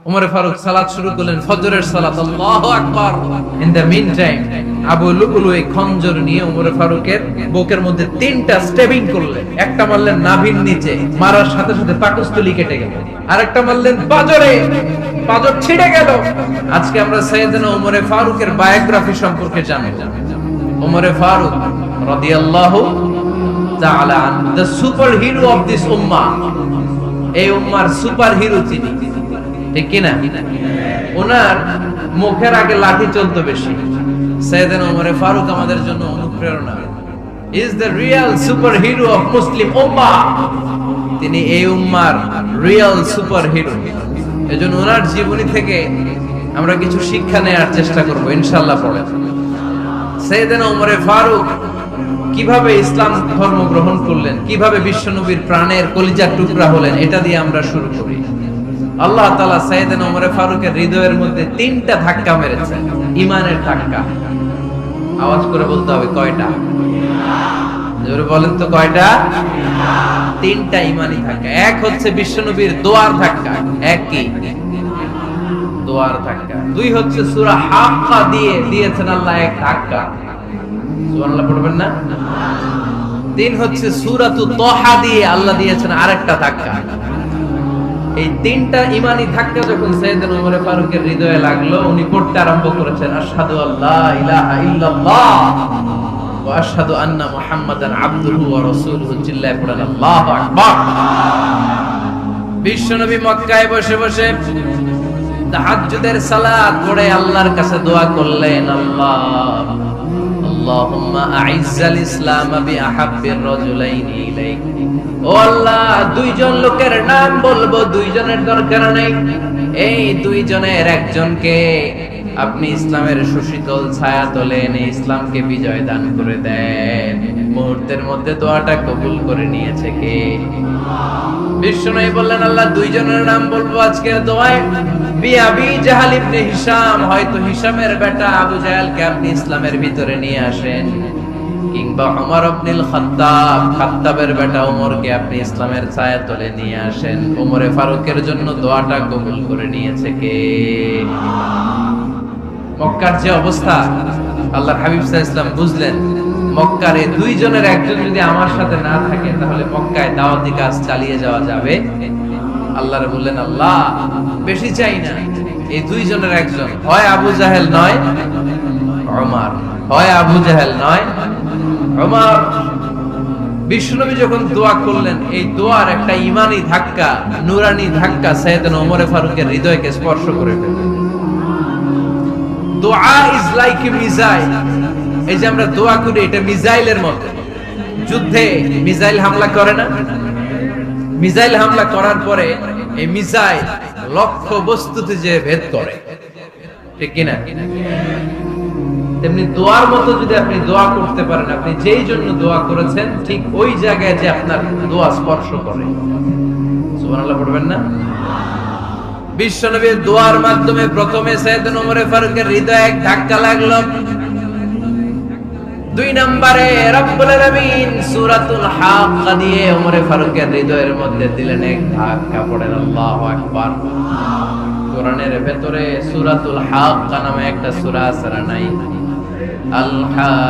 উমর ফারুক সালাত শুরু করলেন, ফজরের সালাত, আল্লাহু আকবার। In the meantime Abu Lulu এই খঞ্জর নিয়ে উমর ফারুকের বুকের মধ্যে 3টা স্টেবিং করলেন। একটা মারলেন নাভির নিচে, মারার সাথে সাথে পাকস্থলী কেটে গেল। আরেকটা মারলেন পাজরে, পাজর ছিঁড়ে গেল। আজকে আমরা সাইয়েদনা উমর ফারুকের বায়োগ্রাফি সম্পর্কে জানব। উমর ফারুক রাদিয়াল্লাহু তাআলা আন, the superhero of this উম্মাহ। এই উম্মার সুপার হিরো তিনি, ঠিক কিনা? ওনার মুখের আগে লাঠি চলতো বেশি। সাইয়েদনা উমর ফারুক আমাদের জন্য অনুপ্রেরণা। Is the real superhero of Muslim উম্মাহ। তিনি এই উম্মার রিয়েল সুপার হিরো। এজন্য ওনার জীবনী থেকে আমরা কিছু শিক্ষা নেওয়ার চেষ্টা করব ইনশাআল্লাহ। পড়ে সাইয়েদনা উমর ফারুক কিভাবে ইসলাম ধর্ম গ্রহণ করলেন, কিভাবে বিশ্বনবীর প্রাণের কলিজার টুকরা হলেন, এটা দিয়ে আমরা শুরু করি। আল্লাহ তাআলা সাইয়েদনা উমর ফারুকের হৃদয়ের মধ্যে 3টা ধাক্কা মেরেছেন, ঈমানের ধাক্কা। আওয়াজ করে বলতে হবে, কয়টা? জোরে বলেন তো, কয়টা? 3টা ঈমানি ধাক্কা। এক হচ্ছে বিশ্বনবীর দোয়ার ধাক্কা। এক কি? দোয়ার ধাক্কা। 2 হচ্ছে সূরা হাক্কা দিয়ে দিয়েছেন আল্লাহ এক ধাক্কা। সুবহানাল্লাহ পড়বেন না? 3 হচ্ছে সূরাতুত তাহা দিয়ে আল্লাহ দিয়েছেন আরেকটা ধাক্কা। এই 3টা ঈমানি ধাক্কা যখন সাইয়েদনা উমর ফারুকের হৃদয়ে লাগলো, উনি পড়তে আরম্ভ করেছেন, আশহাদু আল্লা ইলাহা ইল্লাল্লাহ ওয়া আশহাদু আন্না মুহাম্মাদান আবদুহু ওয়া রাসূলুহু। চিল্লায়ে পড়েন আল্লাহু আকবার। বিশ্বনবী মক্কায় বসে বসে তাহাজ্জুদের সালাত পড়ে আল্লাহর কাছে দোয়া করলেন, আল্লাহুম্মা আইজ্জাল ইসলাম বিআহাব্বির রাজুলাইনি ইলাইক। ও আল্লাহ, 2জন লোকের নাম বলবো, 2জনের দরকার নেই। এই 2জনের একজনকে আপনি ইসলামের সুশীতল ছায়া তলে এনে ইসলামকে বিজয় দান করে দেন। মুহূর্তের মধ্যে দোয়াটা কবুল করে নিয়েছে কে? বিশ্বনবী বললেন, আল্লাহ 2জনের নাম বলবো আজকের দোয়ায়। বিআবি জাহাল ইবনে হিশাম, হয়তো হিশামের বেটা আবু জাহেলকে আপনি ইসলামের ভিতরে নিয়ে আসেন, কিংবা ওমর ইবনুল খাত্তাব, খাত্তাবের বেটা ওমরকে আপনি ইসলামের ছায়া তলে নিয়ে আসেন। ওমরে ফারুকের জন্য দোয়াটা কবুল করে নিয়েছে কে? মক্কার যে অবস্থা, আল্লাহর হাবিব সাল্লাল্লাহু আলাইহি ওয়াসাল্লাম বুঝলেন, মক্কার এই 2জনের একজন যদি আমার সাথে না থাকে তাহলে মক্কায় দাওয়াতি কাজ চালিয়ে যাওয়া যাবে। আল্লাহর বললেন, আল্লাহ বেশি চাই না, এই 2জনের একজন, হয় আবু জাহেল নয় ওমর, হয় আবু জাহেল নয় ওমর। বিশ্বনবী যখন দোয়া করলেন, এই দোয়ার একটা ঈমানি ধাক্কা, নূরানি ধাক্কা সাইয়েদনা ওমর ফারুকের হৃদয়কে স্পর্শ করে ফেলল। দোয়া ইজ লাইক এ মিসাইল। এই যে আমরা দোয়া করি, এটা মিসাইলের মতো। যুদ্ধে মিসাইল হামলা করে না? মিসাইল হামলা করার পরে এই মিসাইল লক্ষ্য বস্তুতে যে ভেদ করে, ঠিক কিনা? তেমনি দোয়ার মতো যদি আপনি দোয়া করতে পারেন, আপনি যেই জন্য দোয়া করেছেন ঠিক ওই জায়গায় যে আপনার দোয়া স্পর্শ করে। সুবহানাল্লাহ পড়বেন না? বিশ্বনবীর দোয়ার মাধ্যমে প্রথমে সাইয়েদনা ওমর ফারুকের হৃদয়ে এক ধাক্কা লাগলো। 2 নম্বরে রব্বুল আলামিন সূরাতুল হাক্কা দিয়ে ওমর ফারুকের হৃদয়ের মধ্যে দিলেন এক ধাক্কা। পড়েন আল্লাহু আকবার। কোরআনের ভেতরে সূরাতুল হাক্কা নামে একটা সূরা আছে না নাই? আল হাক্কাতু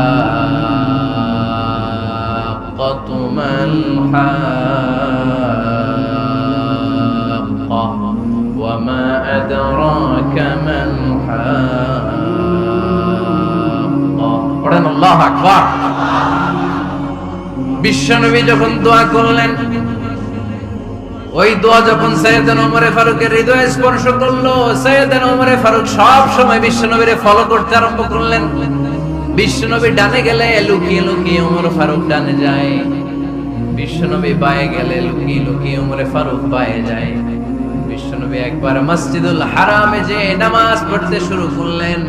মাল হাক্কা ওয়া মা আদরাকা মাল হাক্কা। পড়েন আল্লাহু আকবার। বিশ্বনবী যখন দোয়া করলেন, ওই দোয়া যখন সাইয়েদনা ওমর ফারুকের হৃদয়ে স্পর্শ করলো, সাইয়েদনা ওমর ফারুক সব সময় বিশ্বনবীরে ফলো করতে আরম্ভ করলেন। বিশ্বনবী ডানে গেলে লুকিয়ে লুকিয়ে ওমর ফারুক ডানে যায়, বিশ্বনবী বায়ে গেলে লুকিয়ে লুকিয়ে ওমর ফারুক বায়ে যায়। বিশ্বনবী একবার মসজিদুল হারামে যে নামাজ পড়তে শুরু করলেন,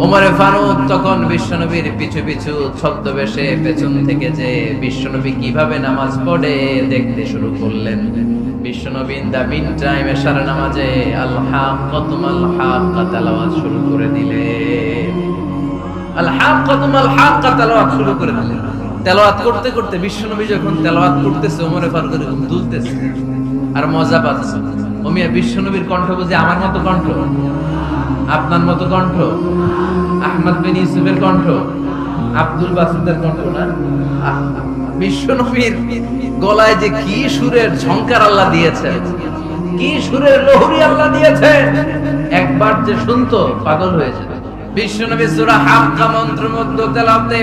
ওমর ফারুক তখন বিশ্বনবীর পিছু পিছু ছদ্মবেশে পেছন থেকে যে বিশ্বনবী কিভাবে নামাজ পড়ে দেখতে শুরু করলেন। বিশ্বনবী ইন দা মিন টাইম এশার নামাজে আল হাক্কাতু মাল হাক্কা তেলাওয়াত শুরু করে দিলেন। আল হাক্কাতু মাল হাক্কা তেলাওয়াত শুরু করে দিলেন। তেলাওয়াত করতে করতে বিশ্বনবী যখন তেলাওয়াত করতেছে, ওমর ফারুক এরকম দুলতেছে আর মজা পাচ্ছে। ও মিয়া, বিশ্বনবীর কণ্ঠ বুঝি আমার মতো কণ্ঠ, আপনার মতো কণ্ঠ, আহমদ বিন ইউসুফের কণ্ঠ, আব্দুল বাসিতের কণ্ঠ না। বিশ্বনবীর গলায় যে কি সুরের ঝংকার আল্লাহ দিয়েছে, কি সুরের লহরী আল্লাহ দিয়েছে, একবার যে শুনতো পাগল হয়ে যেত। বিশ্বনবী সূরা হাক্কা মন্ত্রমুগ্ধ তেলাওয়াতে,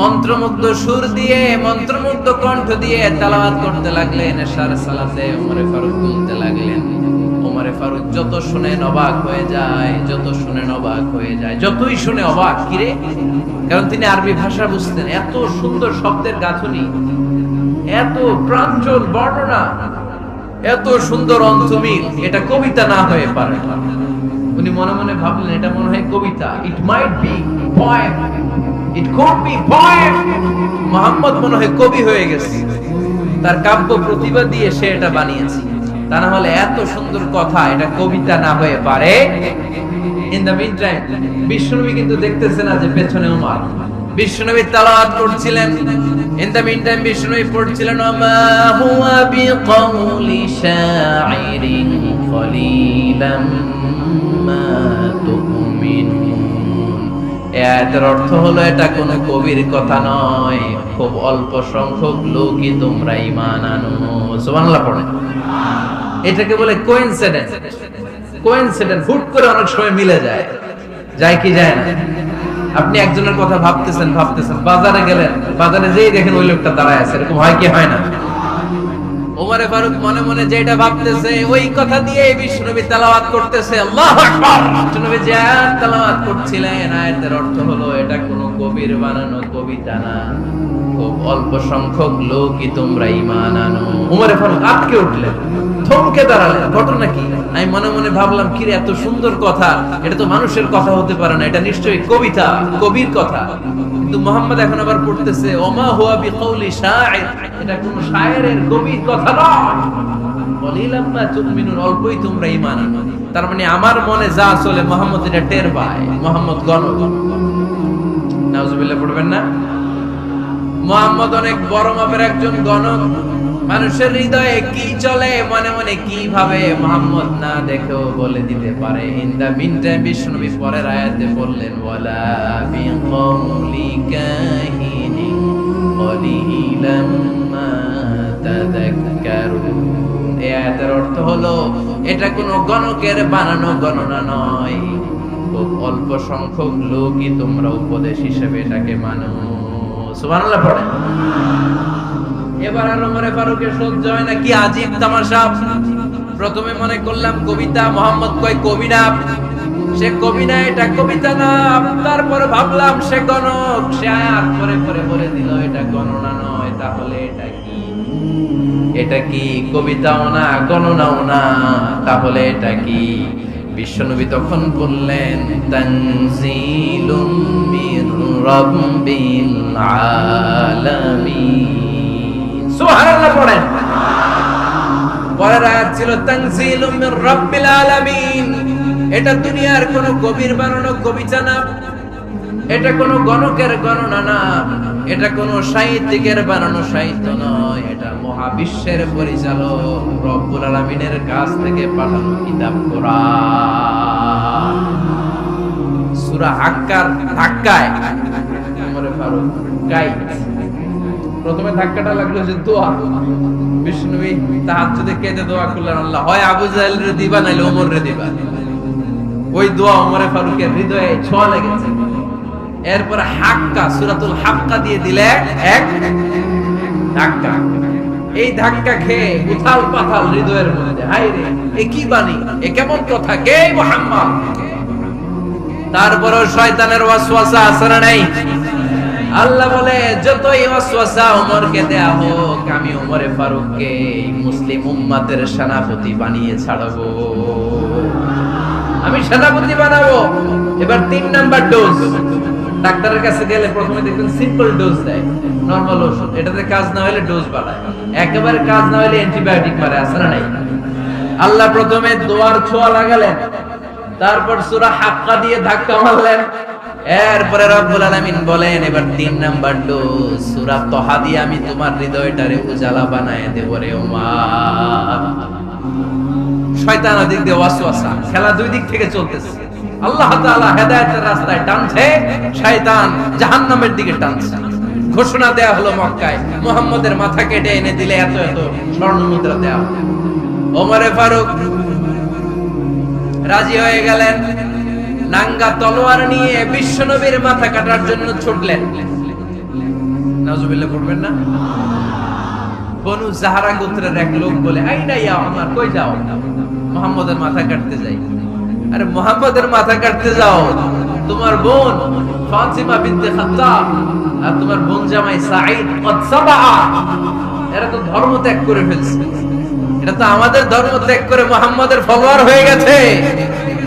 মন্ত্রমুগ্ধ সুর দিয়ে, মন্ত্রমুগ্ধ কণ্ঠ দিয়ে তেলাওয়াত করতে লাগলেন। এশার সালাতে ওমরে ফারুক বলতে লাগলেন। ওমরে ফারুক যত শুনে অবাক হয়ে যায়, যত শুনে অবাক হয়ে যায়, যতই শুনে অবাক। কিরে? কারণ তিনি আরবি ভাষা বুঝতেন। এত সুন্দর শব্দের গাঁথনি, এত প্রাঞ্জল বর্ণনা, এত সুন্দর অন্তমিল, এটা কবিতা না হয়ে পারে। উনি মনে মনে ভাবলেন এটা মনে হয় কবিতা। It might be poem, it could be poem. Muhammad মনে হয় কবি হয়ে গেছে, তার কাব্য প্রতিভা দিয়ে সে এটা বানিয়েছে। তা না হলে এত সুন্দর কথা এটা কবিতা না হয়ে পারে। ইন দ্য মিন টাইম বিশ্বনবী কিন্তু দেখতেছেন না যে পেছনে ওমর। বিশ্বনবী তেলাওয়াত করছিলেন। ইন দ্য মিন টাইম বিশ্বনবী পড়ছিলেন ওমা হুয়া বিকাউলি শাইরিন কলিলাম মা তুমিনুন। এর অর্থ হলো এটা কোনো কবির কথা নয়, খুব অল্প সংখ্যক লোকই তোমরা ঈমান আনো। সুবহানাল্লাহ পড়েন। এটাকে বলে কোইন্সিডেন্স। কোইন্সিডেন্স হুট করে অনেক সময় মিলে যায়, যায় কি যায় না? আপনি একজনের কথা ভাবতেছেন, বাজারে গেলেন, বাজারে যেই দেখেন ওই লোকটা দাঁড়ায় আছে, এরকম হয় কি হয় না? ওমরে ফারুক মনে মনে যেটা ভাবতেছে ওই কথা দিয়ে বিশ্বনবী তেলাওয়াত করতেছে। আল্লাহু আকবার। বিশ্বনবী যে আয়াত তেলাওয়াত করছিলেন, আয়াতের অর্থ হলো এটা কোনো কবির বানানো কবিতা না, খুব অল্প সংখ্যক লোকই তোমরা ঈমান আনো। ওমরে ফারুক আটকে উঠলেন, থমকে দাঁড়ালেন। ঘটনা কি? আমি মনে মনে ভাবলাম, কিরে এত সুন্দর কথা, এটা তো মানুষের কথা হতে পারে না, এটা নিশ্চয়ই কবিতা, কবির কথা। কিন্তু মুহাম্মদ এখন আবার পড়তেছে ওমা হুয়া বিকাউলি শাইর, এটা কোন শায়েরের কবির কথা নয়। কলিলাম মা তুমিনুন, অল্পই তোমরা ঈমান আনো। তার মানে আমার মনে যা চলে মুহাম্মদ এটা টের পায়। মুহাম্মদ গণক। নাউজুবিল্লাহ পড়বেন না? মুহাম্মদ অনেক বড় মাপের একজন গণক। মানুষের হৃদয়ে কি চলে, মনে মনে কি ভাবে, মুহাম্মদ না দেখেও বলে দিতে পারে। ইন দা মিন টাইম বিশ্বনবী পরের আয়াতে বললেন ওয়ালা বিকাউলি কাহিনি কলিলাম মা তাযাক্কারুন। এই আয়াতের অর্থ হলো এটা কোনো গণকের বানানো গণনা নয়, খুব অল্প সংখ্যক লোকই তোমরা উপদেশ হিসেবে এটাকে মানো। সুবহানাল্লাহ পড়েন। এবার আর ওমরে ফারুকের সহ্য হয় না, কি আজীব তামাশা। প্রথমে মনে করলাম কবিতা, মুহাম্মদ কয় কবি না, সে কবি না, এটা কবিতা না। তারপরে ভাবলাম সে গণক, সে আয়াত পরে পরে বলে দিল এটা গণনা নয়। তাহলে এটা কি? এটা কি কবিতাও না, গণনাও না, তাহলে এটা কি? বিশ্বনবী তখন বললেন তানজিলুম মির রাব্বিল আলামিন। সুবহানাল্লাহ পড়েন। পরের আয়াত ছিল তানজিলুম মির রাব্বিল আলামিন। এটা দুনিয়ার কোন কবির বানানো কবিতা না, এটা কোন গণকের গণনা না, এটা কোন সাহিত্যিকের বানানো সাহিত্য নয়, এটা মহাবিশ্বের পরিচালক রব্বুল আলামিনের কাছ থেকে পাঠানো কিতাব কোরআন। সূরা হাক্কার ধাক্কায় ওমর ফারুক গাইড। প্রথমে ধাক্কাটা লাগলো যে দোয়া। বিষ্ণুবী তাহাজ্জুদে কেঁদে দোয়া করলেন, আল্লাহ হয় আবু জাহেল রে দিবা নাইলে ওমর রে দিবা। ওই দোয়া ওমরে ফারুকের হৃদয়ে ছোঁয়া লেগেছে। এরপর হাক্কা, সূরাতুল হাক্কা দিয়ে দিলে এক ধাক্কা। এই ধাক্কা খেয়ে উথাল পাথাল হৃদয়ের মধ্যে, হায় রে এ কি বাণী, এ কেমন কথা, কে মুহাম্মদ? তারপরও শয়তানের ওয়াসওয়াসা আছে না নাই? আল্লাহ বলে যতই ওয়াসওয়াসা ওমরকে দেয়া হোক, আমি ওমরে ফারুককে মুসলিম উম্মতের সেনাপতি বানিয়ে ছাড়বো, আমি সেনাপতি বানাবো। এবার 3 নাম্বার ডোজ। ডাক্তারের কাছে গেলে প্রথমে দেখবেন সিম্পল ডোজ দেয়, নরমাল ওষুধ। এটাতে কাজ না হলে ডোজ বাড়ায়, একেবারে কাজ না হলে অ্যান্টিবায়োটিক মারে, আছে না নাই? আল্লাহ প্রথমে দোয়ার ছোঁয়া লাগালেন, তারপর সূরা হাক্কা দিয়ে ধাক্কা মারলেন, এরপরে রব্বুল আলামিন বলেন এবার 3 নাম্বার ডোজ সূরা তাহা দিয়ে আমি তোমার হৃদয়টারে উজালা বানায় দেব রে ওমর। শয়তান দিক দিয়ে ওয়াসওয়াসা, খেলা দুই দিক থেকে চলতেছে। আল্লাহ তাআলা হেদায়েতের রাস্তায় টানছে, শয়তান জাহান্নামের দিকে টানছে। ঘোষণা দেয়া হলো মক্কায়, মুহাম্মদের মাথা কেটে এনে দিলে এত এত স্বর্ণ মুদ্রা দেয়া হবে। ওমরে ফারুক রাজি হয়ে গেলেন, নাঙ্গা তলোয়ার নিয়ে বিশ্বনবীর মাথা কাটার জন্য ছুটলেন। নাউজুবিল্লাহ পড়বেন না? বনু জাহরা গোত্রের এক লোক বলে, আইনা ইয়া ওমর, কই যাও? মুহাম্মদের মাথা কাটতে যাই। আরে মুহাম্মদের মাথা কাটতে যাও? তোমার বোন ফাতিমা বিনতে খাত্তাব আর তোমার বোন জামাই সাঈদ কদ সাবা, এরা তো ধর্ম ত্যাগ করে ফেলছে। এটা তো আমাদের ধর্ম ত্যাগ করে মুহাম্মাদের ফলোয়ার হয়ে গেছে।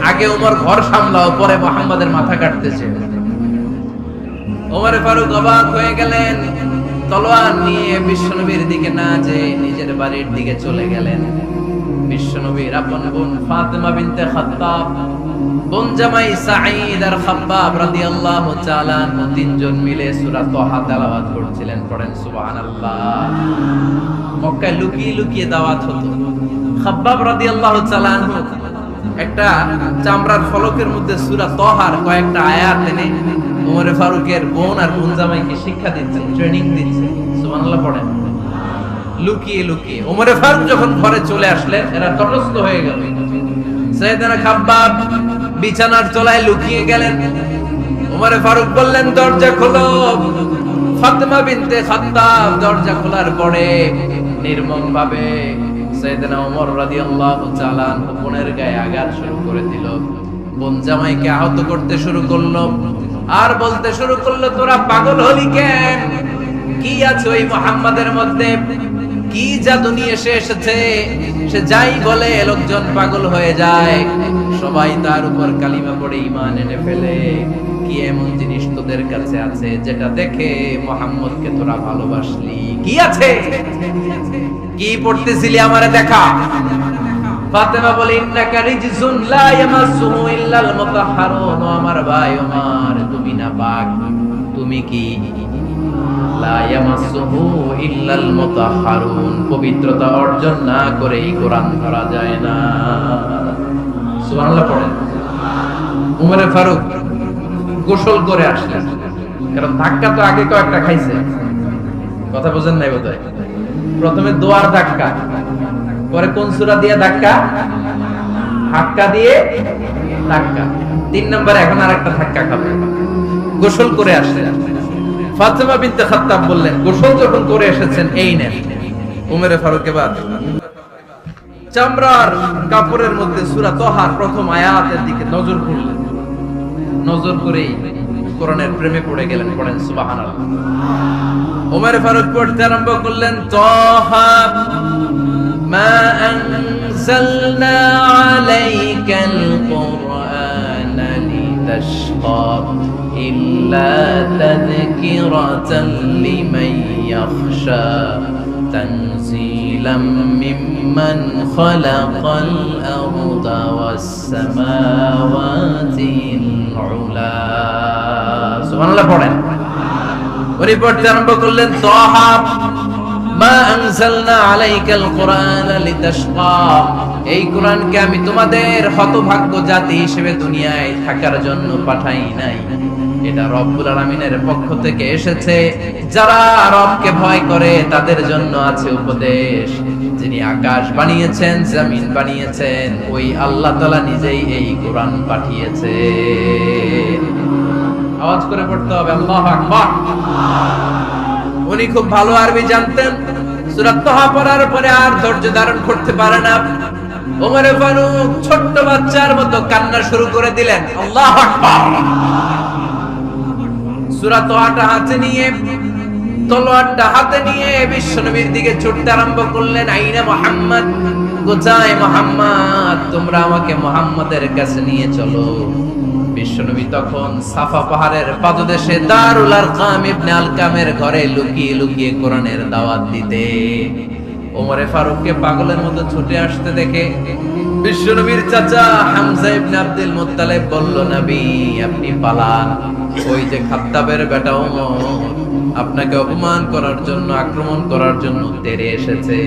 আগে ওমর ঘর সামলাও, পরে মুহাম্মাদের মাথা কাটতেছে। ওমর ফারুক অবাক হয়ে গেলেন, তলোয়ার নিয়ে বিশ্বনবীর দিকে না যেয়ে নিজের বাড়ির দিকে চলে গেলেন। বিশ্বনবীর আপন বোন ফাতিমা বিনতে খাত্তাব, বোন জামাই সাঈদ আর খাব্বাব রাদিয়াল্লাহু তাআলা আনহু তিনজন মিলে সূরা তাহা তেলাওয়াত করছিলেন। পড়েন সুবহানাল্লাহ। মক্কায় লুকিয়ে লুকিয়ে দাওয়াত হতো। খাব্বাব রাদিয়াল্লাহু তাআলা আনহু একটা চামড়ার ফলকের মধ্যে সূরা তাহার কয়েকটা আয়াত এনে ওমর ফারুকের বোন আর বোন জামাইকে শিক্ষা দিচ্ছেন, ট্রেনিং দিচ্ছেন। সুবহানাল্লাহ পড়েন। লুকিয়ে লুকিয়ে ওমর ফারুক যখন ঘরে চলে আসলেন, এরা তটস্থ হয়ে গেল। সাইয়েদনা খাব্বাব বিছানার তলায় লুকিয়ে গেলেন। ওমর ফারুক বললেন, দরজা খোলো। ফাতিমা বিনতে খাত্তাব দরজা খোলার পরে নির্মম ভাবে সাইয়েদনা ওমর রাদিয়াল্লাহু তাআলা আনহু বোনের গায়ে আঘাত শুরু করে দিল। বোন জামাইকে আহত করতে শুরু করলো আর বলতে শুরু করলো, তোরা পাগল হলি কেন? কি আছে ওই মুহাম্মাদের মধ্যে? কি জাদু নিয়ে এসেছে? সে যাই বলে লোকজন পাগল হয়ে যায়, সবাই তার উপর কালিমা পড়ে ঈমান এনে ফেলে। কি এমন জিনিস তোদের কাছে আছে যেটা দেখে মুহাম্মদকে তোরা ভালোবাসলি? কি আছে? কি পড়তেছিলি আমারে দেখা। ফাতেমা বলে, ইন্নাকা রিজসুন লা ইয়ামাসসুহু ইল্লাল মুতাহহারুন। আমার ভাই ওমর, তুমি না পাক। তুমি কি? লা ইয়ামাসসুহু ইল্লাল মুতাহহারুন, পবিত্রতা অর্জন না করে এই কোরআন ধরা যায় না। সুবহানাল্লাহ পড়েন। ওমর ফারুক গোসল করে আসলেন, কারণ ধাক্কা তো আগে কয়েকটা খাইছে। কথা বুঝেন নাই বোধহয়? প্রথমে দোয়ার ধাক্কা, পরে কোন সূরা দিয়ে ধাক্কা? হাক্কা দিয়ে ধাক্কা। 3 নম্বরে এখন আরেকটা ধাক্কা খাবে। গোসল করে আসলেন। ফাতিমা বিনতে খাত্তাব বললেন, গোসল যখন করে এসেছেন, এই নেন। ওমর ফারুক এবার চামড়ার কাপড়ের মধ্যে সূরা তাহার প্রথম আয়াতের দিকে নজর করলেন। নজর করেই কোরআনের প্রেমে পড়ে গেলেন। পড়েন সুবহানাল্লাহ। ওমর ফারুক পড়তে আরম্ভ করলেন, তাহা মা আনজালনা আলাইকাল কুরআনা লিতাশকা ইল্লা তাযকিরাতান লিমান ইয়াখশা তানজিলাম মিম্মান খালাকাল আরদা ওয়াস সামাওয়াতিল উলা। সুবহানাল্লাহ পড়েন। উনি পড়তে আরম্ভ করলেন, তাহা মা আনজালনা আলাইকাল কুরআনা লিতাশকা, এই কোরআনকে আমি তোমাদের হতভাগ্য জাতি হিসেবে দুনিয়ায় থাকার জন্য পাঠাই নাই। এটা রব্বুল আলামিনের পক্ষ থেকে এসেছে। যারা রবকে ভয় করে তাদের জন্য আছে উপদেশ। যিনি আকাশ বানিয়েছেন, জমিন বানিয়েছেন, ওই আল্লাহ তাআলা নিজেই এই কোরআন পাঠিয়েছে। আওয়াজ করে পড়তে হবে, আল্লাহু আকবার। উনি খুব ভালো আরবি জানতেন। সূরা তাহা পড়ার পরে আর ধৈর্য ধারণ করতে পারে না। ওমর ফারুক ছোট্ট বাচ্চার মতো কান্না শুরু করে দিলেন। আল্লাহু আকবার। সূরা তাহাটা হাতে নিয়ে, তলোয়ারটা হাতে নিয়ে বিশ্বনবীর দিকে ছুটতে আরম্ভ করলেন। আইনা মুহাম্মদ, কোথায় মুহাম্মদ? তোমরা আমাকে মুহাম্মদের কাছে নিয়ে চলো। বিশ্বনবী তখন সাফা পাহাড়ের পাদদেশে দারুল আরকাম ইবনে আলকামের ঘরে লুকিয়ে লুকিয়ে কোরআনের দাওয়াত দিতে। ওমর ফারুককে পাগলের মতো ছুটে আসতে দেখে বিশ্বনবীর চাচা হামজা ইবনে আব্দুল মুত্তালিব বলল, নবী আপনি পালান। ওই যে খাত্তাবের বেটা ওমর আপনাকে অপমান করার জন্য, আক্রমণ করার জন্য তেড়ে এসেছে।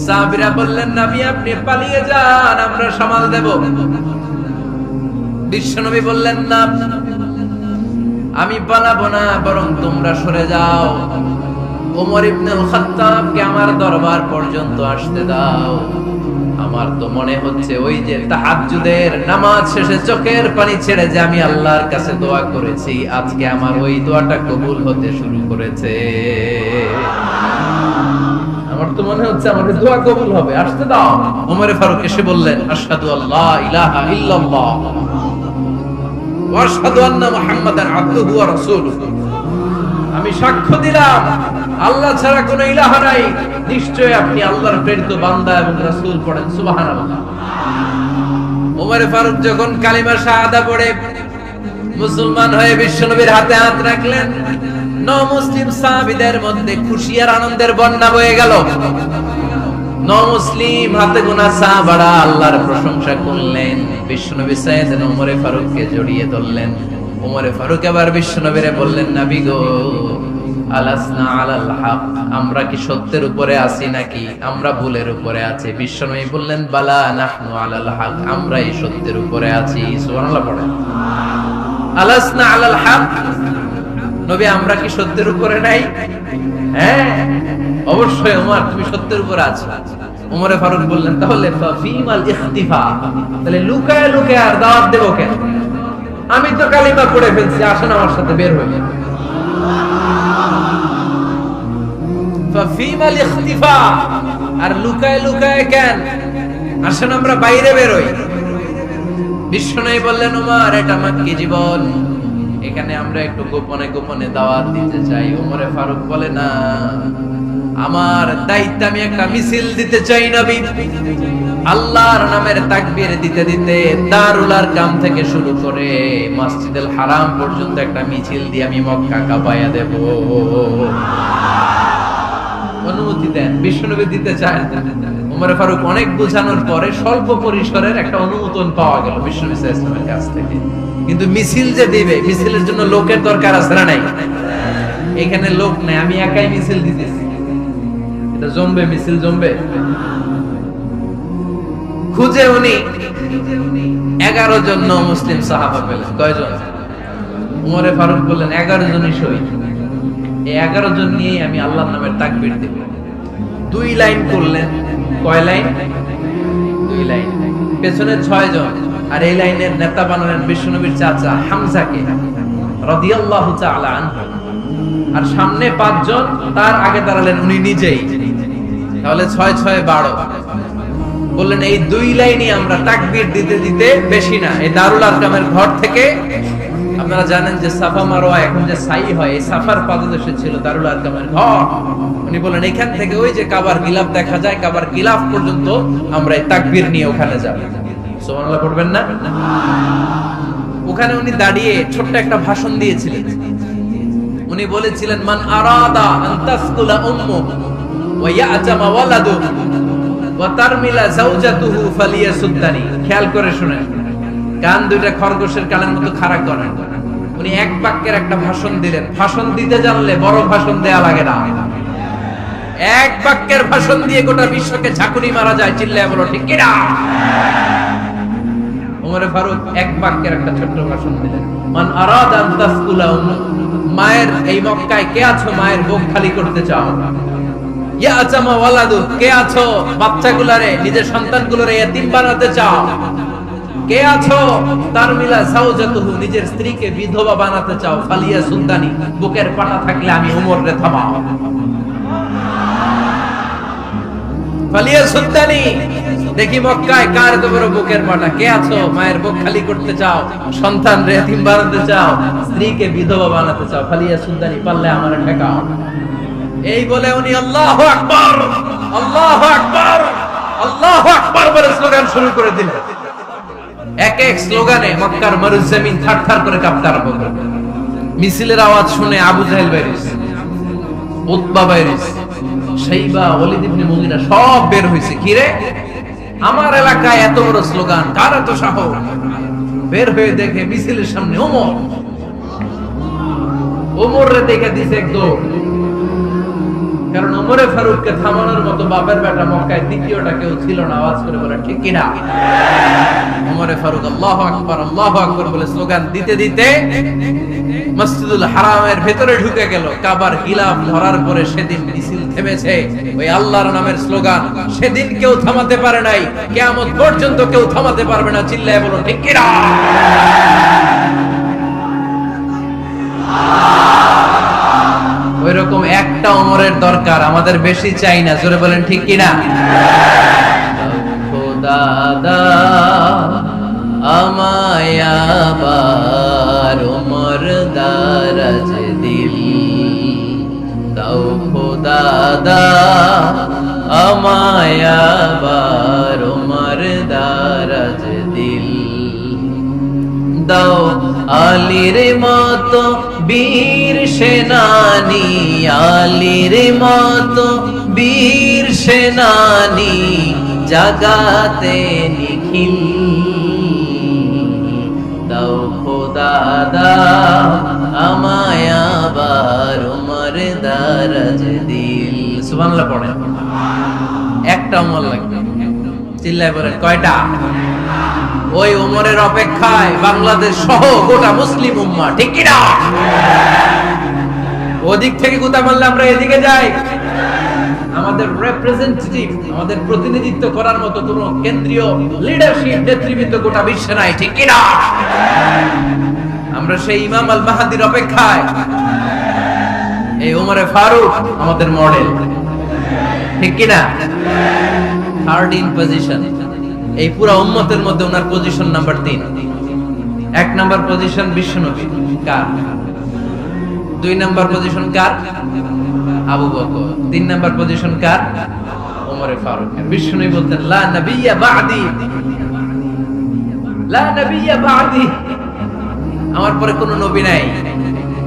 সাহাবীরা বললেন নবী আপনি পালিয়ে যান, আমরা সামাল দেব। বিশ্বনবী বললেন না, আমি পালাবো না, বরং তোমরা সরে যাও। ওমর ইবনুল খাত্তাবকে আমার দরবার পর্যন্ত আসতে দাও। আমার তো মনে হচ্ছে ওই যে তাহাজ্জুদের নামাজ শেষে চোখের পানি ছেড়ে যে আমি আল্লাহর কাছে দোয়া করেছি, আজকে আমার ওই দোয়াটা কবুল হতে শুরু করেছে। আমার তো মনে হচ্ছে আমার দোয়া কবুল হবে, আসতে দাও। ওমর ফারুক এসে বললেন আশহাদু আল্লা ইলাহা ইল্লাল্লাহ ওয়া আশহাদু আন্না মুহাম্মাদান আবদুহু ওয়া রাসূলুহু। আমি সাক্ষ্য দিলাম আল্লাহ ছাড়া কোনো ইলাহ নাই, নিশ্চয় আপনি আল্লাহর প্রেরিত বান্দা এবং রাসূল। পড়েন সুবহানাল্লাহ। ওমর ফারুক যখন কালিমা শাহাদা পড়ে মুসলমান হয়ে বিশ্বনবীর হাতে হাত রাখলেন, নমুসলিম সাহাবীদের মধ্যে খুশি আর আনন্দের বন্যা বয়ে গেল। নমুসলিম হাতে গোনা সাহাবারা আল্লাহর প্রশংসা করলেন। বিশ্বনবী সাইয়েদনা ওমর ফারুককে জড়িয়ে ধরলেন। ওমর ফারুক আবার বিশ্বনবীরে বললেন, নবী গো, আলাসনা আলাল হক, আমরা কি সত্যের উপরে আছি নাকি আমরা ভুলের উপরে আছি? বিশ্বনবী বললেন, বালা নাহনু আলাল হক, আমরা এই সত্যের উপরে আছি। সুবহানাল্লাহ পড়েন। আলাসনা আলাল হক, নবী আমরা কি সত্যের উপরে নাই? হ্যাঁ অবশ্যই ওমর, তুমি সত্যের উপরে আছো। ওমরে ফারুক বললেন, তাহলে ফাফিমাল ইখতিফা, তাহলে লুকায় লুকায় আর দাওয়াত দেব কেন? আমি তো কালিমা পড়ে ফেলছি, আসেন আমার সাথে বের হই। ফাফিমাল ইখতিফা, আর লুকায় লুকায় কেন? আসেন আমরা বাইরে বের হই। বিশ্বনবী বললেন, ওমর এটা মাক্কি জীবন, এখানে আমরা একটু গোপনে গোপনে দাওয়াত দিতে চাই। ওমরে ফারুক বলে, না, আমার দায়িত্ব, আমি একটা মিছিল দিতে চাই নবী। আল্লাহর নামের তাকবীর দিতে দিতে দারুল আরকাম থেকে শুরু করে মসজিদুল হারাম পর্যন্ত একটা মিছিল দিয়ে আমি মক্কা কাঁপায়া দেব। অনুমতি দেন। বিশ্বনবী দিতে চান। ওমরে ফারুক অনেক বোঝানোর পরে স্বল্প পরিসরের একটা অনুমোদন পাওয়া গেল বিশ্বনবী সাল্লাল্লাহু আলাইহি ওয়াসাল্লামের কাছ থেকে। কিন্তু মিছিল যে দিবে, মিছিলের জন্য লোকের দরকার আছে না নাই? এখানে লোক নাই, আমি একাই মিছিল দিতেছি। এটা জমবে, মিছিল জমবে। খুঁজে উনি 11 জন মুসলিম সাহাবা পেলেন। কয়জন? ওমরে ফারুক বললেন 11 জনই শহীদ। এই 11 জন নিয়ে আমি আল্লাহর নামের তাকবীর দেব। 2 লাইন করলেন। কয় লাইন? 2 লাইন। পেছনে 6 জন, আর এই লাইনের নেতা বানালেন বিশ্বনবীর চাচা হামজাকে রাদিয়াল্লাহু তাআলা আনহু। আর সামনে 5 জন, তার আগে দাঁড়ালেন উনি নিজেই। তাহলে 6 6 12। বললেন এই 2 লাইনই আমরা তাকবীর দিতে দিতে, বেশি না, এই দারুল আরকামের ঘর থেকে, আপনারা জানেন যে সাফা মারওয়া এখন যে সাই হয়, এই সাফার পাদদেশে ছিল দারুল আরকামের ঘর। উনি বলেন এখান থেকে ওই যে কাবার গিলাফ দেখা যায়, কাবার গিলাফ পর্যন্ত আমরা এই তাকবীর নিয়ে ওখানে যাব। সুবহানাল্লাহ পড়বেন না? ওখানে উনি দাঁড়িয়ে ছোট্ট একটা ভাষণ দিয়েছিলেন। উনি বলেছিলেন, মান আরাদা আন তাসকুলা উম্মু ওয়া ইয়াজামা ওয়ালাদু ওয়া তারমিলা যাওজাতুহু ফালিয়াসুদ্দানি। খেয়াল করে শুনেন, কান দুইটা খরগোশের কানের মতো খাড়া করেন। উনি এক বাক্যের একটা ভাষণ দিলেন। ভাষণ দিতে জানলে বড় ভাষণ দেয়া লাগে না। এক বাক্যের ভাষণ দিয়ে গোটা বিশ্বকে ঝাঁকুনি মারা যায়। চিল্লায় বলো ঠিক কিনা? ওমর ফারুক এক বাক্যের একটা ছোট্ট ভাষণ দিলেন। মান আরাদা আন তাসকুলা উম্মু, মায়ের এই মক্কায় কে আছো মায়ের বুক খালি করতে চাও? ইয়া আজামা ওয়ালাদু, কে আছো বাচ্চাগুলোরে, নিজের সন্তানগুলোরে ইতিম বানাতে চাও? কে আছো তারমিলা যাওজাতুহু, নিজের স্ত্রীকে বিধবা বানাতে চাও? ফালিয়া সুলতানি, বুকের পাটা থাকলে আমি ওমর রে থামাও। ফালিয়া সুলতানি, দেখি মক্কায় কার কবর বুকের পাটা। কে আছো মায়ের বুক খালি করতে চাও, সন্তান রে এতিম বানাতে চাও, স্ত্রীকে বিধবা বানাতে চাও? ফালিয়া সুলতানি, পারলে আমারে ঠেকাও। এই বলে উনি আল্লাহু আকবার, আল্লাহু আকবার, আল্লাহু আকবার বলে স্লোগান শুরু করে দিলেন। এক এক স্লোগানে মক্কার মরুজমিন থারথার করে কাঁপতে আরম্ভ করল। মিছিলের আওয়াজ শুনে আবু জাহেল বাইরিস, উতবা বাইরিস, শাইবা, ওয়ালিদ ইবনে মুগিরা সব বের হইছে। কি রে, আমার এলাকায় এত বড় স্লোগান, কার এত সাহস? বের হয়ে দেখে মিছিলের সামনে ওমর। ওমর রে দেখে দিছে এক দৌড়। কারণ ওমরে ফারুককে থামানোর মতো বাপের বেটা মক্কায় দ্বিতীয়টা কেউ ছিল না। আওয়াজ করে বলেন ঠিক কিনা? ওমরে ফারুক আল্লাহু আকবার বলে স্লোগান দিতে দিতে মসজিদুল হারামের ভেতরে ঢুকে গেল। কাবার গিলাফ ধরার পরে সেদিন মিছিল থেমেছে ওই আল্লাহর নামের স্লোগান। সেদিন কেউ থামাতে পারে নাই, কিয়ামত পর্যন্ত কেউ থামাতে পারবে না। চিল্লায় বলো ঠিক কিনা? ওইরকম একটা ওমরের দরকার, আমাদের বেশি চাই না। জোরে বলেন ঠিক কিনা? দাদা আমায় আবার ওমর দারাজ দিল দাও খোদা দাদা আমায় আবার ওমর দারাজ দিল দাও আলীর মতো বীর সেনানী, আলীর মতো বীর সেনানী জাগাতে নিখিল দাও খোদা দাও আমায় আবার ওমর দারাজ দিল। সুবহানাল্লাহ পড়েন। একটা ওমর লাগবে। চিল্লায় বলেন কয়টা? ওই ওমরের অপেক্ষায় বাংলাদেশ সহ গোটা মুসলিম উম্মাহ, ঠিক কি না? ওদিক থেকে গুতা মারলে আমরা এদিকে যাই। আমাদের রিপ্রেজেন্টেটিভ, আমাদের প্রতিনিধিত্ব করার মতো কোনো কেন্দ্রীয় লিডারশিপ নেতৃবৃন্দ গোটা বিশ্বে নাই, ঠিক কি না? আমরা সেই ইমাম আল মাহদির অপেক্ষায়। এই ওমরে ফারুক আমাদের মডেল, ঠিক কি না? Third in position. এই পুরো উম্মতের মধ্যে ওনার পজিশন নাম্বার 3। 1 নাম্বার পজিশন বিশ্বনবী কার? 2 নাম্বার পজিশন কার? আবু বকর। 3 নাম্বার পজিশন কার? ওমরে ফারুক। বিশ্বনবী বলতেন লা নবিয়্যা বা'দি, লা নবিয়্যা বা'দি, আমার পরে কোনো নবী নাই।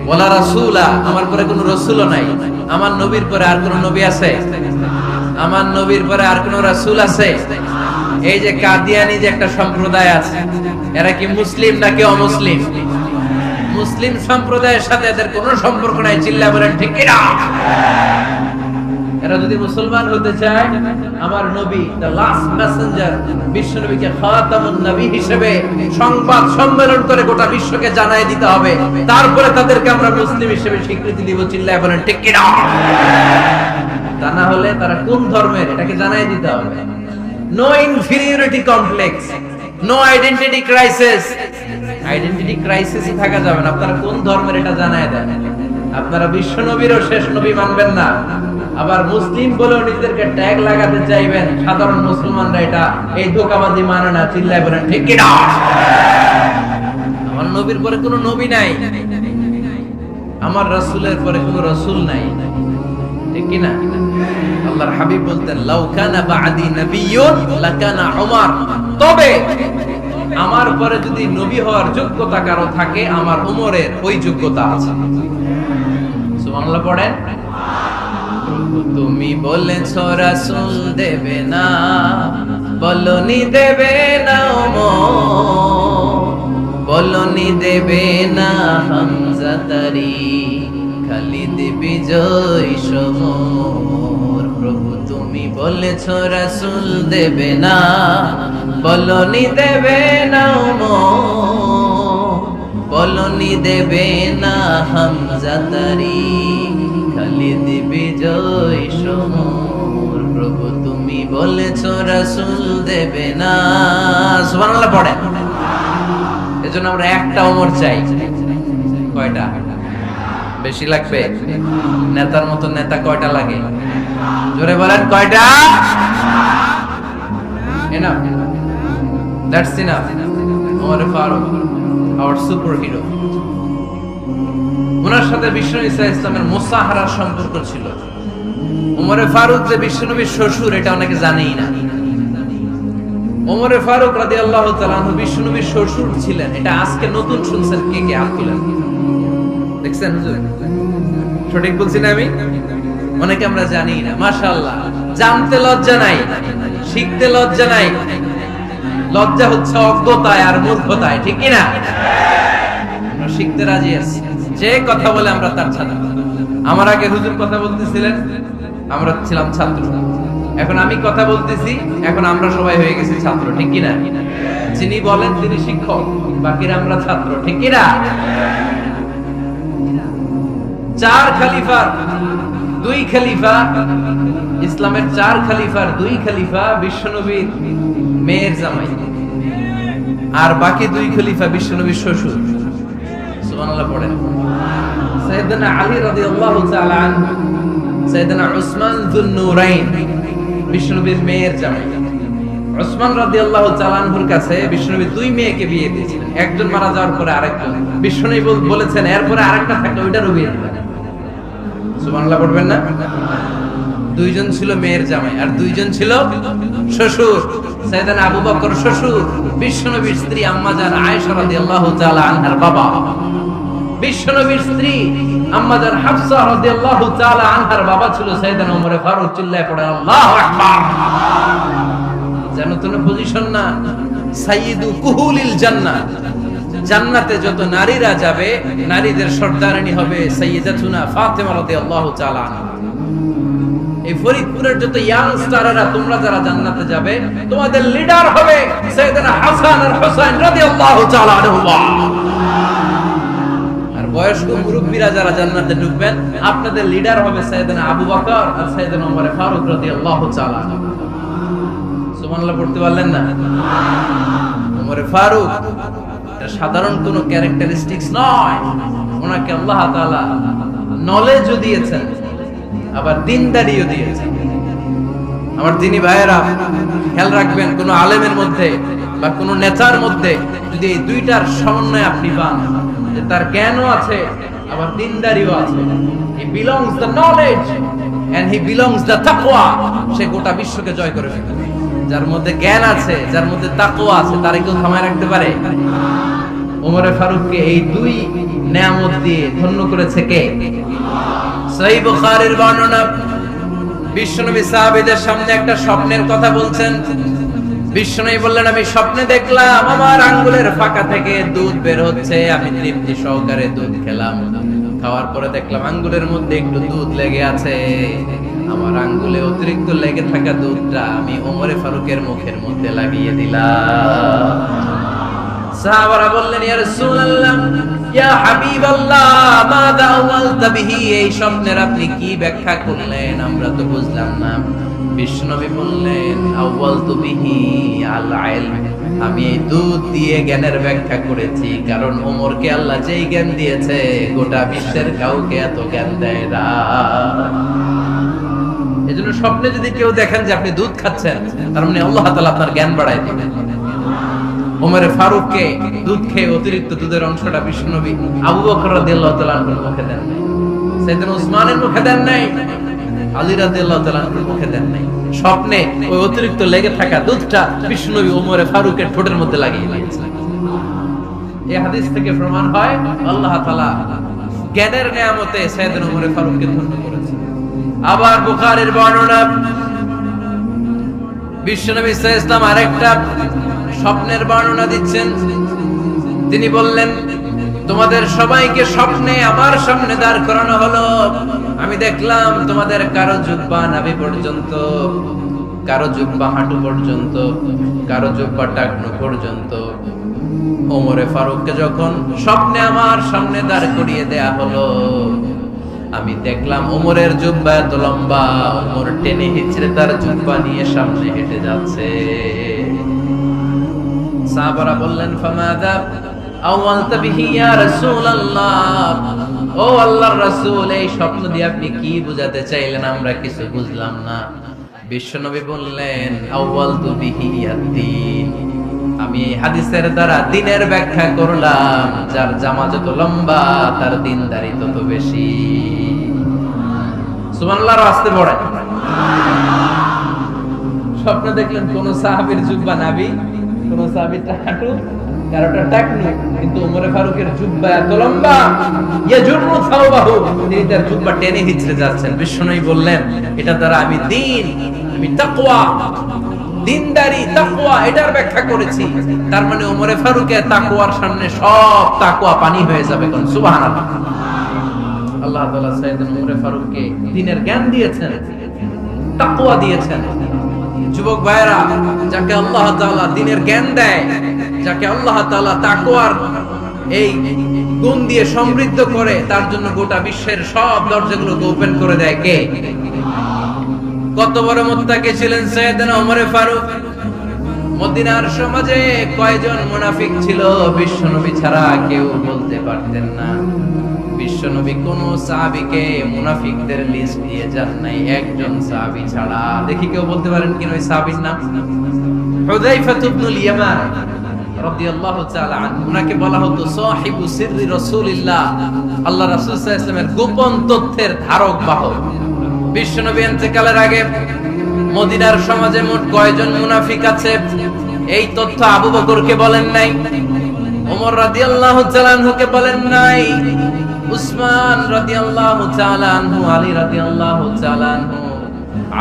ওয়ালা রাসূলা, আমার পরে কোনো রাসূলও নাই। আমার নবীর পরে আর কোনো নবী আছে? আমার নবীর পরে আর কোনো রাসূল আছে? এই যে কাদিয়ানি যে একটা সম্প্রদায় আছে, এরা কি মুসলিম নাকি অমুসলিম? মুসলিম সম্প্রদায়ের সাথে এদের কোনো সম্পর্ক নাই। চিল্লা বলেন ঠিক কি না? এরা যদি মুসলমান হতে চায়, আমার নবী দ্য লাস্ট মেসেঞ্জার বিশ্ব নবীকে খাতামুন নবী হিসেবে সংবাদ সম্মেলন করে গোটা বিশ্বকে জানায় দিতে হবে। তারপরে তাদেরকে আমরা মুসলিম হিসেবে স্বীকৃতি দিব। চিল্লা বলেন ঠিক কি না? তা না হলে তারা কোন ধর্মের এটাকে জানায় দিতে হবে। No inferiority complex, no identity crisis. Identity crisis থাকা যাবে না। আপনারা কোন ধর্মের এটা জানায় দেন। আপনারা বিশ্ব নবীরও শেষ নবী মানবেন না, আবার মুসলিম বলেও নিজেদেরকে ট্যাগ লাগাতে চাইবেন। সাধারণ মুসলমানরা এটা এই ধোঁকাবাজি মানে না। চিল্লায় বলেন ঠিক কি না? আমার নবীর পরে কোনো নবী নাই, আমার রাসূলের পরে কোনো রাসূল নাই, ঠিক কি না? আল্লাহর হাবিব বলতেন লাউ কানা বা'দি নাবিয়্যুন লাকানা উমর, তবে আমার পরে যদি নবী হওয়ার যোগ্যতা কারো থাকে, আমার উমরের ওই যোগ্যতা আছে। সুবহানাল্লাহ পড়েন। তুমি বলেছো রাসূল দেবে না, বলনি দেবে না ওমর, বলনি দেবে না হামজা তারি, খালিদ বিজয় সমর। প্রভু তুমি বলেছো রাসূল দেবে না, বলনি দেবে না ওমর, বলনি দেবে না হামজা তারি, খালিদ বিজয় সমর। প্রভু তুমি বলেছো রাসূল দেবে না। সুবহানাল্লাহ পড়েন। এজন্য আমরা একটা ওমর চাই। কয়টা? বেশি লাগবে? নেতার মতো নেতা কয়টা লাগে? জোরে বলেন কয়টা? Enough. That's enough. Umar Farooq, our superhero. ওনার সাথে বিশ্বনবী ইসলামের মুসাহারার সম্পর্ক ছিল। ওমরে ফারুক যে বিশ্বনবীর শ্বশুর, এটা অনেকে জানেই না। ওমরে ফারুক রাদিয়াল্লাহু তাআলা আনহু বিশ্বনবীর শ্বশুর ছিলেন। এটা আজকে নতুন শুনছেন। কে কে হাত তুলেন? দেখছেন হুজুর? সঠিক বলছি না আমি? অনেকে আমরা জানি না। মাশাআল্লাহ, জানতে লজ্জা নাই, শিখতে লজ্জা নাই। লজ্জা হচ্ছে অজ্ঞতায় আর মূর্খতায়, ঠিক কি না? আমরা শিখতে রাজি আছি। যে কথা বলে আমরা তার ছাড়া। আমার আগে হুজুর কথা বলতেছিলেন, আমরা ছিলাম ছাত্র, এখন আমি কথা বলতেছি, এখন আমরা সবাই হয়ে গেছি ছাত্র, ঠিক কিনা? যিনি বলেন তিনি শিক্ষক, বাকিরা আমরা ছাত্র, ঠিক কিনা? চার খলিফার দুই খলিফা, ইসলামের চার খলিফার দুই খলিফা বিশ্বনবীর মেয়ের জামাই, আর বাকি দুই খলিফা বিশ্বনবীর শ্বশুর। সুবহানাল্লাহ পড়েন। সাইয়েদনা আলী রাদিয়াল্লাহু তাআলা আনহু, সাইয়েদনা উসমান যুন নূরাইন বিশ্বনবীর মেয়ের জামাই। উসমান রাদিয়াল্লাহু তাআলা আনহুর কাছে বিশ্বনবী দুই মেয়েকে বিয়ে দিয়েছিলেন, একজন মারা যাওয়ার পরে আরেকজন। বিশ্বনবী বলেছেন এরপরে আরেকটা থাকলে ওইটারও বিয়ে দিবেন। সুবহানাল্লাহ পড়বেন না? দুইজন ছিল মেয়ের জামাই আর দুইজন ছিল শ্বশুর। সাইয়েদনা আবু বকর শ্বশুর, বিশ্বনবীর স্ত্রী আম্মা জান আয়েশা রাদিয়াল্লাহু তাআলা আনহার বাবা। বিশ্বনবীর স্ত্রী আম্মা জান হাফসা রাদিয়াল্লাহু তাআলা আনহার বাবা ছিল সাইয়েদনা ওমর ফারুক। চিল্লায়ে পড়ে আল্লাহু আকবার। যেন কোনো পজিশন না, সাইয়্যিদু কুহুলিল জান্নাহ। জান্নাতে যত নারীরা যাবে, নারীদের সর্দারিনী হবে সাইয়্যিদাতুনা ফাতেমা রাদিয়াল্লাহু তাআলা আনহা। এই ফরিদপুরের যত ইয়াংস্টাররা তোমরা যারা জান্নাতে যাবে, তোমাদের লিডার হবে সাইয়েদনা হাসান আর হুসাইন রাদিয়াল্লাহু তাআলা আনহুমা। আর বয়স্ক মুরব্বিরা যারা জান্নাতে ঢুকবেন, আপনাদের লিডার হবে সাইয়েদনা আবু বকর আর সাইয়েদনা ওমর ফারুক রাদিয়াল্লাহু তাআলা আনহু। সুবহানাল্লাহ পড়তে পারলেন না? ওমর ফারুক এটা সাধারণ কোনো ক্যারেক্টারিস্টিক্স নয়, ওনাকে আল্লাহ তাআলা নলেজও দিয়েছেন, আবার দিনদারিও দিয়েছেন। আমার দিনী ভাইয়েরা খেয়াল রাখবেন, কোন আলেমের মধ্যে বা কোন নেতার মধ্যে যদি এই দুইটার সমন্বয় আপনি পান, যে তার জ্ঞানও আছে আবার দিনদারিও আছে, he belongs the knowledge and he belongs the taqwa, সে গোটা বিশ্বকে জয় করে ফেলবে। যার মধ্যে জ্ঞান আছে, যার মধ্যে তাকওয়া আছে, তারে কেউ থামায় রাখতে পারে? ওমর ফারুককে এই দুই নেয়ামত দিয়ে ধন্য করেছে কে? সহিহ বুখারীর বর্ণনা, বিশ্বনবী সাহাবীদের সামনে একটা স্বপ্নের কথা বলছেন। বিশ্বনবী বললেন, আমি স্বপ্নে দেখলাম আমার আঙ্গুলের ফাঁকা থেকে দুধ বের হচ্ছে, আমি তৃপ্তি সহকারে দুধ খেলাম। খাওয়ার পরে দেখলাম আঙ্গুলের মধ্যে একটু দুধ লেগে আছে। আমার আঙ্গুলে অতিরিক্ত লেগে থাকা দুধটা আমি ওমর ফারুকের মুখের মধ্যে লাগিয়ে দিলাম। সাহাবারা বললেন, ইয়া রাসূলুল্লাহ, ইয়া হাবিবাল্লাহ, মাযা আওয়ালতা বিহি, এই স্বপ্নের আপনি কি ব্যাখ্যা করলেন, আমরা তো বুঝলাম না। বিশ্বনবী বললেন, আওয়ালতু বিহি আল ইলম, আমি এই দুধ দিয়ে জ্ঞানের ব্যাখ্যা করেছি, কারণ ওমরকে আল্লাহ যেই জ্ঞান দিয়েছে গোটা বিশ্বের কাউকে এত জ্ঞান দেয় না। এজন্য স্বপ্নে যদি কেউ দেখেন যে আপনি দুধ খাচ্ছেন, তার মানে আল্লাহ তাআলা আপনার জ্ঞান বাড়ায় দিবেন। ওমর ফারুককে দুধ খেয়ে অতিরিক্ত দুধের অংশটা বিশ্বনবী আবু বকর রাদিয়াল্লাহু তাআলা আনহুর মুখে দেন নাই, সাইয়েদনা উসমানের মুখে দেন নাই, আলী রাদিয়াল্লাহু তাআলা আনহুর মুখে দেন নাই। স্বপ্নে ওই অতিরিক্ত লেগে থাকা দুধটা বিশ্বনবী ওমর ফারুকের ঠোঁটের মধ্যে লাগিয়ে দিয়েছেন। এই হাদিস থেকে প্রমাণ হয় আল্লাহ তাআলা জ্ঞানের নিয়ামতে সাইয়েদনা ওমর ফারুককে ধন্য করেছেন। আবার বুখারীর বর্ণনা, বিশ্বনবী সাল্লাল্লাহু আলাইহি ওয়াসাল্লাম আরেকটা স্বপ্নের বর্ণনা দিচ্ছেন। তিনি বললেন, তোমাদের সবাইকে স্বপ্নে আমার সামনে দাঁড় করানো হলো। আমি দেখলাম তোমাদের কারো জুব্বা নাভি পর্যন্ত, কারো জুব্বা হাঁটু পর্যন্ত, কারো জুব্বা টাকনু পর্যন্ত। ওমরে ফারুককে যখন স্বপ্নে আমার সামনে দাঁড় করিয়ে দেয়া হলো, আমি দেখলাম ওমরের জুব্বা এত লম্বা, ওমর টেনে হিচড়ে তার জুব্বা নিয়ে সামনে হেঁটে যাচ্ছে। সাহাবারা বললেন, ফামাযা আওয়ালতা বিহি ইয়া রাসূলুল্লাহ, ও আল্লাহর রাসূল, এই স্বপ্ন দিয়ে আপনি কি বুঝাতে চাইলেন, আমরা কিছু বুঝলাম না। বিশ্বনবী বললেন, আওয়ালতু বিহি আদ-দীন, আমি এই হাদিসের দ্বারা দ্বীনের ব্যাখ্যা করলাম। যার জামা যত লম্বা তার দ্বীনদারি তত বেশি। সুবহানাল্লাহ, আস্তে পড়েন। স্বপ্ন দেখলেন কোন সাহাবীর জুব্বা নাভি, কোন সাহাবীর হাঁটু, কারোটা টাকনু, কিন্তু ওমর ফারুকের জুব্বা এত লম্বা, ইয়াজুরু সাওবাহু, তিনি তার জুব্বা টেনে হিচড়ে যাচ্ছেন। বিশ্বনবী বললেন, এটা দ্বারা আমি দ্বীন, আমি তাকওয়া, দ্বীনদারি, তাকওয়া এটার ব্যাখ্যা করেছি। তার মানে ওমর ফারুকের তাকওয়ার সামনে সব তাকওয়া পানি হয়ে যাবে। কোন সুবহানাল্লাহ। আল্লাহ তাআলা সাইয়েদনা ওমর ফারুককে দ্বীনের জ্ঞান দিয়েছেন, তাকওয়া দিয়েছেন। যুবক ভাইরা, যাকে আল্লাহ তাআলা দ্বীনের জ্ঞান দেয়, যাকে আল্লাহ তাআলা তাকওয়ার এই গুণ দিয়ে সমৃদ্ধ করে, তার জন্য গোটা বিশ্বের সব দরজাগুলোকে ওপেন করে দেয় কে? কত বড় মুত্তাকি ছিলেন সাইয়েদনা ওমর ফারুক। মদিনার সমাজে কয়জন মুনাফিক ছিল বিশ্বনবী ছাড়া কেউ বলতে পারতেন না। বিশ্বনবী কোন সাহাবীকে মুনাফিকদের লিস্ট দিয়ে যান নাই, একজন সাহাবী ছাড়া। দেখি কেউ বলতে পারেন কিনা ওই সাহাবীর নাম? হুযায়ফা ইবনুল ইয়ামান রাদিয়াল্লাহু তাআলা আনহু। উনাকে বলা হতো সাহিবু সিররি রাসূলিল্লাহ, আল্লাহ রাসূল সাল্লাল্লাহু আলাইহি ওয়াসাল্লামের গোপন তথ্যের ধারক বাহক। বিশ্বনবী ইন্তেকালের আগে মদিনার সমাজে মোট কয়জন মুনাফিক আছে এই তথ্য আবু বকরকে বলেন নাই, ওমর রাদিয়াল্লাহু তাআলা আনহুকে বলেন নাই, উসমান রাদিয়াল্লাহু তাআলা আনহু, আলী রাদিয়াল্লাহু তাআলা আনহু,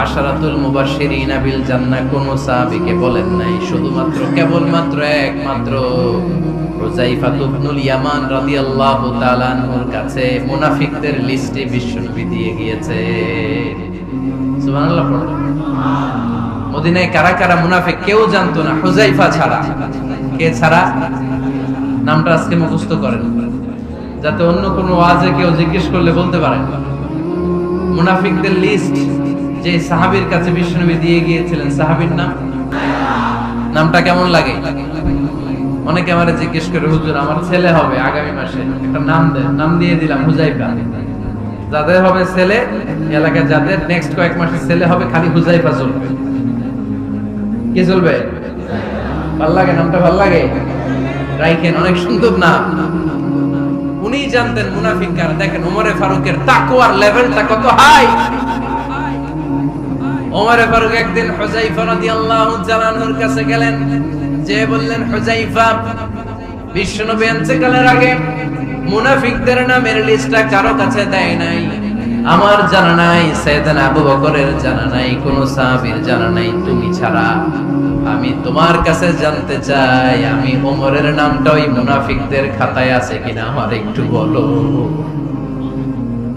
আশারাতুল মুবাশশিরিনা বিল জান্নাহ কোন সাহাবীকে বলেন নাই। শুধুমাত্র কেবলমাত্র একমাত্র হুযায়ফা ইবনুল ইয়ামান রাদিয়াল্লাহু তাআলা আনহুর কাছে মুনাফিকদের লিস্টে বিশ্বনবী দিয়ে গিয়েছে। সুবহানাল্লাহ। মদিনায় কারা কারা মুনাফিক কেউ জানতো না হুযায়ফা ছাড়া। কে ছাড়া? নামটা আজকে মুখস্থ করেন, যাতে অন্য কোন ওয়াজে কেউ জিজ্ঞেস করলে বলতে পারেন। মুনাফিকদের লিস্ট যে সাহাবীর কাছে বিশ্বনবী দিয়ে গিয়েছিলেন, সাহাবীর নামটা কেমন লাগে? অনেকে আমারে জিজ্ঞেস করে, হুজুর আমার ছেলে হবে আগামী মাসে, একটা নাম দেন। নাম দিয়ে দিলাম হুযায়ফা। যাদের হবে ছেলে, এলাকায় যাদের নেক্সট কয়েক মাসে ছেলে হবে, খালি হুযায়ফা চলবে। কি চলবে? ভাল লাগে নামটা? ভাল লাগে? রাইখেন, অনেক সুন্দর নাম। উনি জানতেন মুনাফিক কারা। দেখেন ওমরে ফারুকের তাকওয়ার লেভেলটা কত হাই। ওমরে ফারুক একদিন হুযায়ফা রাদিয়াল্লাহু তাআলা আনহুর কাছে গেলেন, যে বললেন, হুযায়ফা, বিশ্বনবী ইন্তেকালের আগে মুনাফিকদের নামের লিস্টটা কারো কাছে দেয় নাই। আমার জানা নাই, সাইয়েদনা আবু বকরের জানা নাই, কোন সাহাবীর জানা নাই, তুমি ছাড়া। আমি তোমার কাছে জানতে চাই, আমি ওমরের নামটা ওই মুনাফিকদের খাতায় আছে কিনা আমার একটু বলো।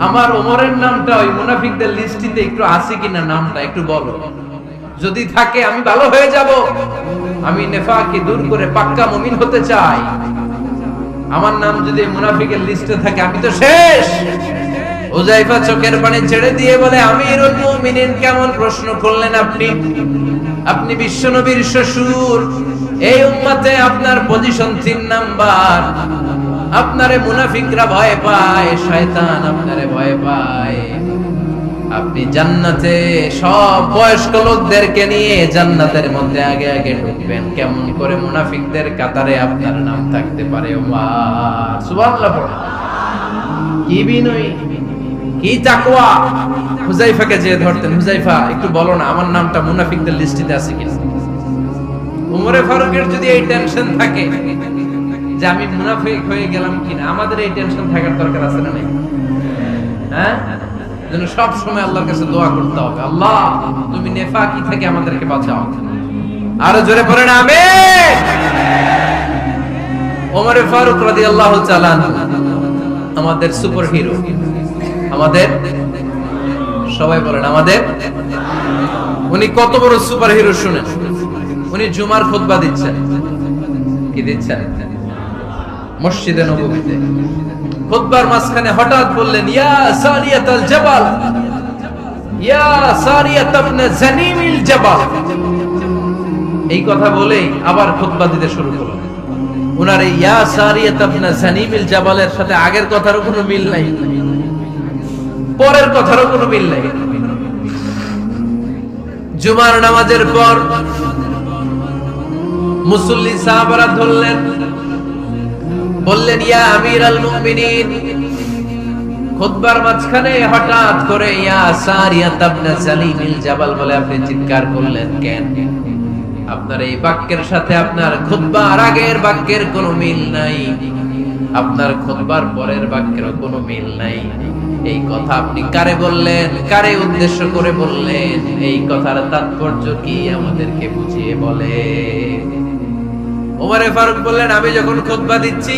আমার ওমরের নামটা ওই মুনাফিকদের লিস্টিতে একটু আছে কিনা, নামটা একটু বলো। যদি থাকে আমি ভালো হয়ে যাব। আমি নেফাককে দূর করে পাক্কা মুমিন হতে চাই। আমার নাম যদি মুনাফিকের লিস্টে থাকে আমি তো শেষ। হুযায়ফা চোখের পানি ছেড়ে দিয়ে বলে, আমিরুল মুমিনিন, কেমন প্রশ্ন করলেন আপনি? আপনি বিশ্বনবীর শ্বশুর। এই উম্মতে আপনার পজিশন 3 নাম্বার। আপনারে মুনাফিকরা ভয় পায়, শয়তান আপনারে ভয় পায়। আপনি জান্নাতে সব বয়স্ক লোকদেরকে নিয়ে জান্নাতের মধ্যে আগে আগে ঢুকবেন। কেমন করে মুনাফিকদের কাতারে আপনার নাম থাকতে পারে? ওমর সুবহানাল্লাহ। কি বিনয়, কি তাকওয়া। হুযায়ফাকে যে ধরতেন, হুযায়ফা একটু বলো না আমার নামটা মুনাফিকদের লিস্টিতে আছে কিনা। ওমরে ফারুকের যদি এই টেনশন থাকে যে আমি মুনাফিক হয়ে গেলাম কিনা, আমাদের এই টেনশন থাকার দরকার আছে না? নাই? হ্যাঁ, যেন সব সময় আল্লাহর কাছে দোয়া করতে হবে, আল্লাহ তুমি নেফাকি থেকে আমাদেরকে বাঁচাও। আরো জোরে পড়েন আমিন। ওমর ফারুক রাদিয়াল্লাহু তাআলা আমাদের সুপার হিরো। আমাদের সবাই বলেন আমাদের। উনি কত বড় সুপার হিরো শুনেন। উনি জুমার খুতবা দিচ্ছেন। কি দিচ্ছেন? মসজিদে নববীতে। খুতবার মাঝখানে হঠাৎ বললেন, ইয়া সারিয়াতাল জাবাল, ইয়া সারিয়াত ইবনে জানিমিল জাবাল। এই কথা বলেই আবার খুতবা দিতে শুরু করলেন। উনার এই ইয়া সারিয়াত ইবনে জানিমিল জাবালের সাথে আগের কথারও কোনো মিল নাই, পরের কথারও কোনো মিল নাই। জুমার নামাজের পর মুসল্লি সাহাবারা ধরলেন, বললেন, ইয়া আমিরাল মুমিনিন। খুতবার মাঝখানে হঠাৎ করে ইয়া সারিয়াত ইবনে জানিমিল জাবাল বলে আপনি চিৎকার করলেন কেন? আপনার এই বাক্যের সাথে আপনার খুতবার আগের বাক্যের কোনো মিল নাই, আপনার খুতবার পরের বাক্যেরও কোনো মিল নাই। এই কথা আপনি কারে বললেন? কারে উদ্দেশ্য করে বললেন? এই কথার তাৎপর্য কি আমাদেরকে বুঝিয়ে বলে। ওমরে ফারুক বললেন, আমি যখন খুতবা দিচ্ছি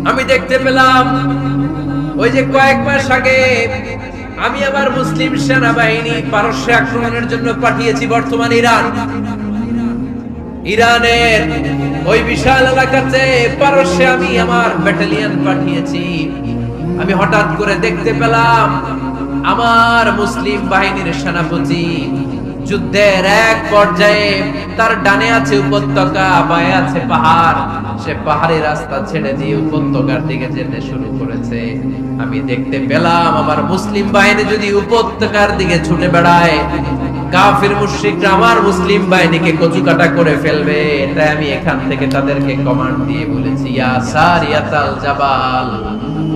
আমি দেখতে পেলাম ওই যে কয়েক মাস আগে আমি আবার মুসলিম সেনাবাহিনী পারস্যে আক্রমণের জন্য পাঠিয়েছি বর্তমান ইরান। ইরানের ওই বিশাল এলাকাতে পারস্যে আমি আমার ব্যাটালিয়ন পাঠিয়েছি। আমি হঠাৎ করে দেখতে পেলাম আমার মুসলিম বাহিনীর সেনাপতি যুদ্ধের এক পর্যায়ে তার ডানে আছে উপত্যকা, বায়ে আছে পাহাড়। সে পাহাড়ি রাস্তা ছেড়ে দিয়ে উপত্যকার দিকে যেতে শুরু করেছে। আমি দেখতে পেলাম আমার মুসলিম বাহিনী যদি উপত্যকার দিকে ছুটে বেড়ায়, কাফির মুশরিকরা আমার মুসলিম বাহিনীকে কচুকাটা করে ফেলবে। তাই আমি এখান থেকে তাদেরকে কমান্ড দিয়ে বলেছি, ইয়া সারিয়াতাল জাবাল,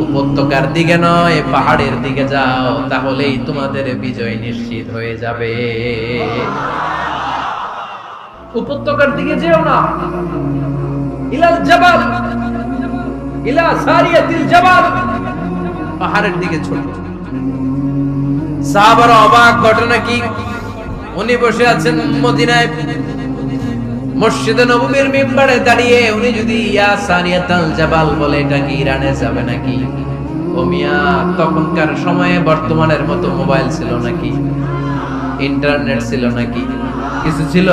উপত্যকার দিকে নয় পাহাড়ের দিকে যাও, তাহলেই তোমাদের বিজয় নিশ্চিত হয়ে যাবে। উপত্যকার দিকে যেও না, ইলাল জাবাল, ইলা সারিয়াতিল জাবাল, পাহাড়ের দিকে ছোট। সাহাবারা অবাক, ঘটনা কি? উনি বসে আছেন মদিনায় মসজিদে নববীর মিম্বারে দাঁড়িয়ে। উনি যদি ইয়া সারিয়াতাল জাবাল বলে, এটা কি ইরানে যাবে নাকি? ও মিয়া, তখনকার সময়ে বর্তমানের মতো মোবাইল ছিল নাকি? ইন্টারনেট ছিল নাকি? কিছু ছিল?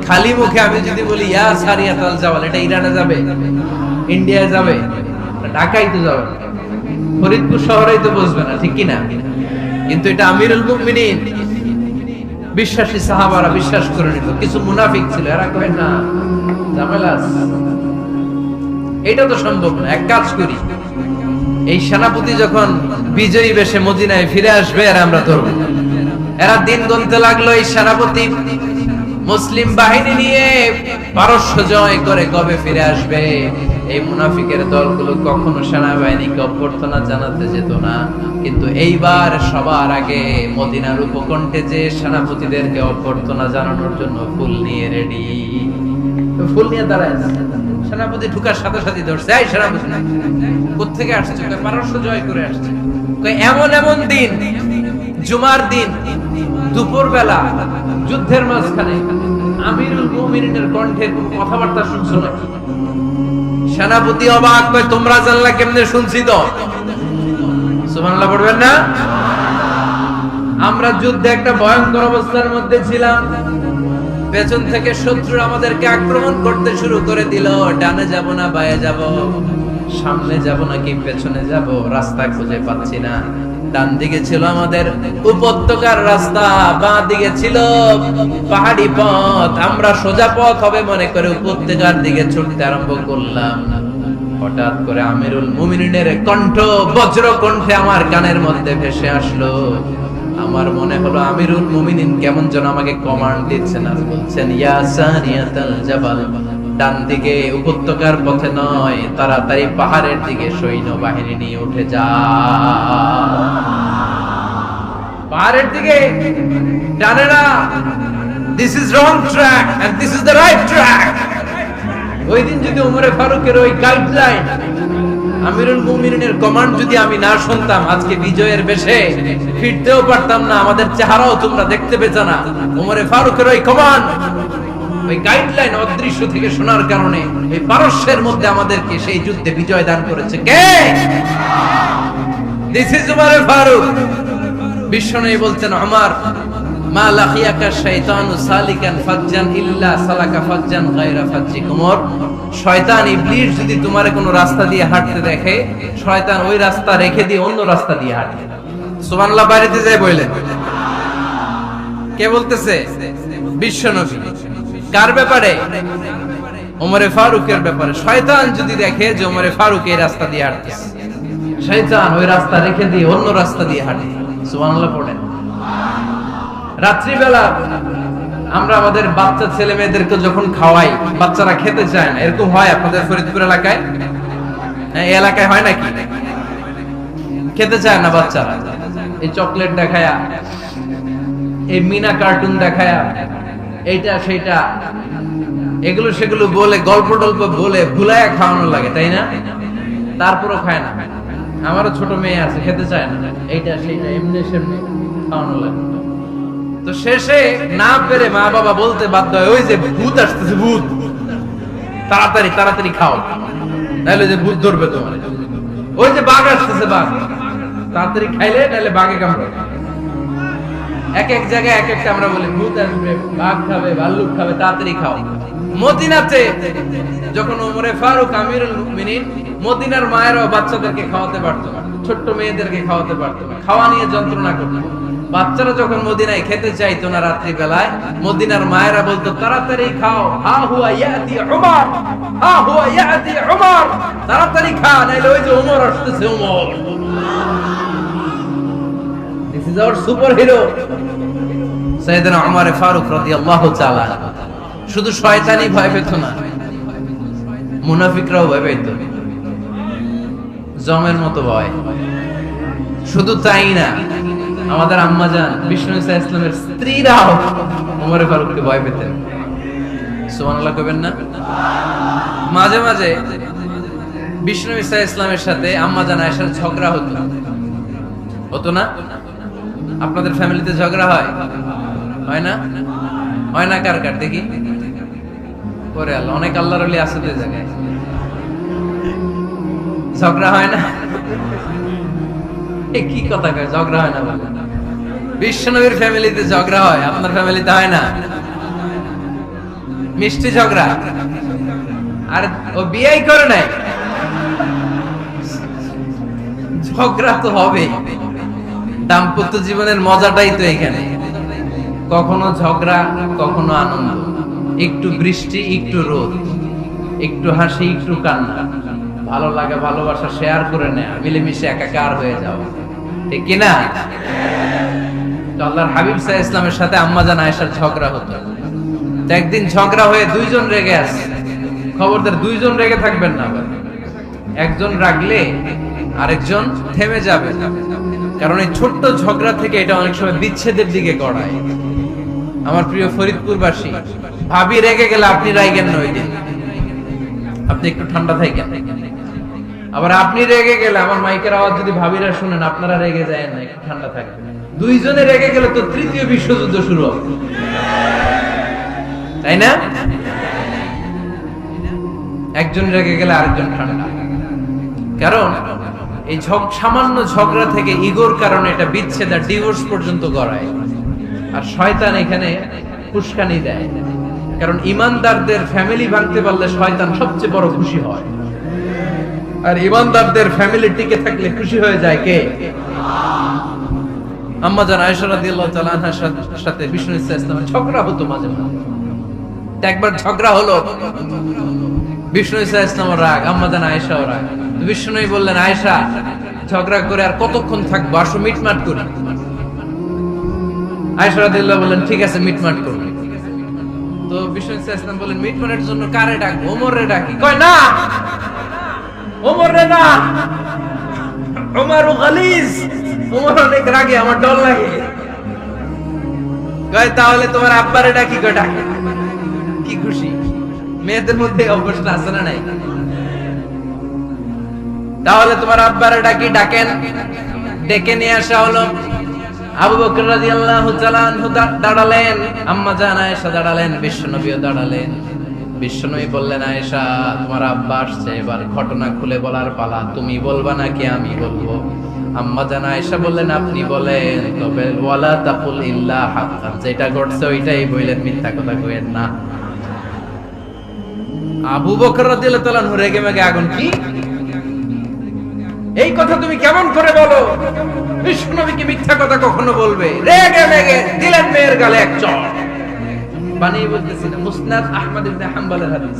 খালি মুখে আমি যদি বলি ইয়া সারিয়াতাল জাবাল, এটা ইরানে যাবে, ইন্ডিয়া যাবে, ঢাকাই তো যাবে, ফরিদপুর শহরেই তো বসবে না, ঠিক কিনা? কিন্তু এটা আমিরুল মুমিনিন বিশ্বাসী সাহাবারা বিশ্বাস করে নিল। কিছু মুনাফিক ছিল, এরা কয় না, ঝামেলা আছে, এটা তো সম্ভব না। এক কাজ করি, এই সেনাপতি যখন বিজয়ী বেশে মদিনায় ফিরে আসবে আর আমরা ধরবো। এরা দিন গুনতে লাগলো, এই সেনাপতি মুসলিম বাহিনী নিয়ে পারস্য জয় করে কবে ফিরে আসবে। এই মুনাফিকের দলগুলো কখনো সেনাবাহিনীকে অভ্যর্থনা জানাতে যেত না, কিন্তু এইবার সবার আগে মদিনার উপকণ্ঠে যে সেনাপতিদেরকে অভ্যর্থনা জানানোর জন্য ফুল নিয়ে রেডি। ফুল নিয়ে দাঁড়ায় সেনাপতি ঢুকার সাথে সাথে ধরছে, এই সেনাপতি কোত্থেকে আসছে? পারস্য জয় করে আসছে। এমন এমন দিন, জুমার দিন দুপুর বেলা যুদ্ধের মাঝখানে আমিরুল মুমিনিনের কণ্ঠের কথাবার্তা শুনছো নাকি? সেনাপতি অবাক, কয় তোমরা জানলা কেমনে? শুনছি তো। সুবহানাল্লাহ পড়বেন না? আমরা যুদ্ধে একটা ভয়ঙ্কর অবস্থার মধ্যে ছিলাম। পেছন থেকে শত্রু আমাদেরকে আক্রমণ করতে শুরু করে দিল। ডানে যাব না বায়ে যাব, সামনে যাব নাকি পেছনে যাব, রাস্তা খুঁজে পাচ্ছি না। ডান দিকে ছিল আমাদের উপত্যকার রাস্তা, বাঁ দিকে ছিল পাহাড়ি পথ। আমরা সোজা পথ হবে মনে করে উপত্যকার দিকে ছুটতে আরম্ভ করলাম। হঠাৎ করে আমিরুল মুমিনিনের কণ্ঠ বজ্র কণ্ঠে আমার কানের মধ্যে ভেসে আসলো। আমার মনে হলো আমিরুল মুমিনিন কেমন যেন আমাকে কমান্ড দিচ্ছেন আর বলছেন, ইয়া সারিয়াতাল জাবাল, ডান দিকে উপত্যকার পথে নয়, তাড়াতাড়ি পাহাড়ের দিকে সৈন্য বাহিনী নিয়ে উঠে যা। পাহাড়ের দিকে, ডানে না। This is wrong track and this is the right track. ওই দিন যদি ওমরে ফারুকের ওই গাইডলাইন, আমিরুল মুমিনিনের কমান্ড যদি আমি না শুনতাম, আজকে বিজয়ের বেশে ফিরতেও পারতাম না, আমাদের চেহারাও তোমরা দেখতে পেত না। ওমরে ফারুকের ওই কমান্ড, ওই গাইডলাইন অদৃশ্য থেকে শোনার কারণে এই পারস্যের মধ্যে আমাদেরকে সেই যুদ্ধে বিজয় দান করেছে কে? This is Omar Farooq. বিশ্বনবী বলছেন, ওমর, মা লাখিয়াকা শাইতানু সালিকান ফাজ্জান ইল্লা সালাকা ফাজ্জান গায়রা ফাজ্জিক। ওমর, শয়তান ইবলিস যদি তোমারে কোনো রাস্তা দিয়ে হাঁটতে দেখে, শয়তান ওই রাস্তা রেখে দিয়ে অন্য রাস্তা দিয়ে হাঁটে। সুবহানাল্লাহ বাড়িতে যায় বললেন। কে বলতেছে? বিশ্বনবী। কার ব্যাপারে? ওমরে ফারুকের ব্যাপারে। শয়তান যদি দেখে যে ওমরে ফারুক এই রাস্তা দিয়ে হাঁটতেছে, শয়তান ওই রাস্তা রেখে দিয়ে অন্য রাস্তা দিয়ে হাঁটে। সুবহানাল্লাহ পড়েন। রাত্রিবেলা আমরা আমাদের বাচ্চা ছেলে মেয়েদেরকে যখন খাওয়াই, বাচ্চারা খেতে চায় না, এরকম হয় আপনাদের ফরিদপুর এলাকায়? এই এলাকায় হয় নাকি? খেতে চায় না বাচ্চারা, এই চকলেট দেখায়া, এই মিনা কার্টুন দেখায়া, এইটা সেইটা, এগুলো সেগুলো বলে, গল্প টল্প বলে ভুলায় খাওয়ানো লাগে, তাই না? তারপরও খায় না। আমারও ছোট মেয়ে আছে, খেতে চায় না, এইটা সেইটা এমনি সেমনি খাওয়ানো লাগে। তো শেষে না পেরে মা বাবা বলতে বাধ্য হয়, ওই যে ভূত আসতেছে, ভূত, তাড়াতাড়ি তাড়াতাড়ি খাও, নাহলে যে ভূত ধরবে তোমার। ওই যে বাঘ আসতেছে, বাঘ, তাড়াতাড়ি খাইলে নাহলে বাঘে কামড়াবে। এক এক জায়গায় এক একটা আমরা বলি ভূত আসবে, বাঘ খাবে, ভাল্লুক খাবে, তাড়াতাড়ি খাও। মদিনাতে যখন ওমরে ফারুক আমিরুল মুমিনিন, মদিনার মায়েরাও বাচ্চাদেরকে খাওয়াতে পারতো না, ছোট্ট মেয়েদেরকে খাওয়াতে পারতো না, খাওয়া নিয়ে যন্ত্রণা করতো। বাচ্চারা যখন মদিনায় খেতে চাইতো না রাত্রি বেলায়, মদিনার মায়েরা বলতো তাড়াতাড়ি খাও, হা হুয়া ইয়াতি উমর, হা হুয়া ইয়াতি উমর, তাড়াতাড়ি খা নাইলে ওই যে ওমর আসতেছে। Omar, this is our superhero সাইয়েদনা ওমর ফারুক রাদিয়াল্লাহু তাআলা। শুধু শয়তানই ভয় পেত না, মুনাফিকরাও ভয় পেত, জমের মতো ভয়। শুধু তাই না, আমাদের আম্মাজান বিষ্ণু সাল্লাল্লাহু আলাইহি ওয়াসাল্লামের স্ত্রীরাও ওমর ফারুককে ভয় পেতেন। সুবহানাল্লাহ কইবেন না? মাঝে মাঝে বিষ্ণু সাল্লাল্লাহু আলাইহি ওয়াসাল্লামের সাথে আম্মাজান আয়েশার ঝগড়া হতো না? আপনাদের ফ্যামিলিতে ঝগড়া হয়? হয় না? হয় না? কার কার দেখি করে আল্লাহ, অনেক আল্লাহর ওলি আছে তো এই জায়গায়। ঝগড়া হয় না? কি কথা কয়, ঝগড়া হয় না বলে? বিশ্বনবীর ফ্যামিলিতে ঝগড়া হয়, আপনার ফ্যামিলিতে হয় না? মিষ্টি ঝগড়া। আর ও বিয়েই করে নাই, ঝগড়া তো হবে। দাম্পত্য জীবনের মজাটাই তো এখানে, কখনো ঝগড়া, কখনো আনন্দ, একটু বৃষ্টি, একটু রোদ, একটু হাসি, একটু কান্না, ভালো লাগে, ভালোবাসা শেয়ার করে নেয়া, মিলেমিশে একাকার হয়ে যাও, ঠিক কিনা? আল্লাহর হাবিব সাল্লাল্লাহু আলাইহি ওয়াসাল্লামের সাথে আম্মাজান আয়েশার ঝগড়া হতো। তো একদিন ঝগড়া হয়ে দুইজন রেগে আছে। খবরদার দুইজন রেগে থাকবেন না, একজন রাগলে আরেকজন থেমে যাবে, কারণ এই ছোট্ট ঝগড়া থেকে এটা অনেক সময় বিচ্ছেদের দিকে গড়ায়। আমার প্রিয় ফরিদপুরবাসী, ভাবি রেগে গেলে আপনি রাগেন না, ওই দিন আপনি একটু ঠান্ডা থাকেন। আবার আপনি রেগে গেলে, আমার মাইকের আওয়াজ যদি ভাবিরা শুনেন, আপনারা রেগে যায় না, একটু ঠান্ডা থাকবেন। দুইজনে রেগে গেলে তো তৃতীয় বিশ্বযুদ্ধ শুরু হবে, তাই না? একজন রেগে গেলে আরেকজন ঠান্ডা, কারণ এই সামান্য ঝগড়া থেকে ইগোর কারণে এটা বিচ্ছেদ আর ডিভোর্স পর্যন্ত গড়ায়। আর শয়তান এখানে উস্কানি দেয়, কারণ ইমানদারদের ফ্যামিলি ভাঙতে পারলে শয়তান সবচেয়ে বড় খুশি হয়, আর ইমানদারদের ফ্যামিলি টিকে থাকলে খুশি হয়ে যায় কে? আম্মাজান আয়েশা রাদিয়াল্লাহু তাআলা আনহার সাথে বিষ্ণু সাল্লাল্লাহু আলাইহি ওয়াসাল্লামের ঝগড়া হতো মাঝে মাঝে। একবার ঝগড়া হলো, বিষ্ণু সাল্লাল্লাহু আলাইহি ওয়াসাল্লামের রাগ, আম্মাজান আয়েশাও রাগ। বিষ্ণু বললেন, আয়েশা, ঝগড়া করে আর কতক্ষণ থাকবো, আসো মিটমাট করি। আয়েশা রাদিয়াল্লাহু বললেন, ঠিক আছে, মিটমাট করব। তো বিষ্ণু সাল্লাল্লাহু আলাইহি ওয়াসাল্লাম বললেন, মিটমাটের জন্য কারে ডাকবো? ওমরে ডাকি। কয় না, ওমরে না, ওমর গালিজ, ওমর অনেক রাগে, আমার ডর লাগে। কয় তাহলে তোমার আব্বারে ডাকি। কয় ডাকে। কি খুশি! মেয়েদের মধ্যে অভ্যাসটা আছে না নাই? তাহলে তোমার আব্বারে ডাকি। ডাকেন। ডেকে নিয়ে আসা হলো। আবু বকর রাদিয়াল্লাহু তাআলা আনহু দাঁড়ালেন, আম্মাজান আয়েশা দাঁড়ালেন, বিশ্বনবীও দাঁড়ালেন। বিশ্বনবী বললেন, আয়েশা, তোমার আব্বা আসছে, এবার ঘটনা খুলে বলার পালা, তুমি বলবা নাকি আমি বলবো? আম্মাজান আয়েশা বললেন, আপনি বলেন, তবে ওয়ালা তাকুল ইল্লা হাক্কান, যেটা ঘটছে ওইটাই বললেন, মিথ্যা কথা কইেন না। আবু বকর রাদিয়াল্লাহু তাআলা আনহু রেগে মেগে আগুন। কি এই কথা তুমি কেমন করে বলো? বিশ্বনবীকে মিথ্যা কথা কখনো বলবে? রেগে মেগে দিলেন মেয়ের গালে এক চড়। বানিয়ে বলতেছি না, মুসনাদ আহমদ ইবনে হাম্বলের হাদিস।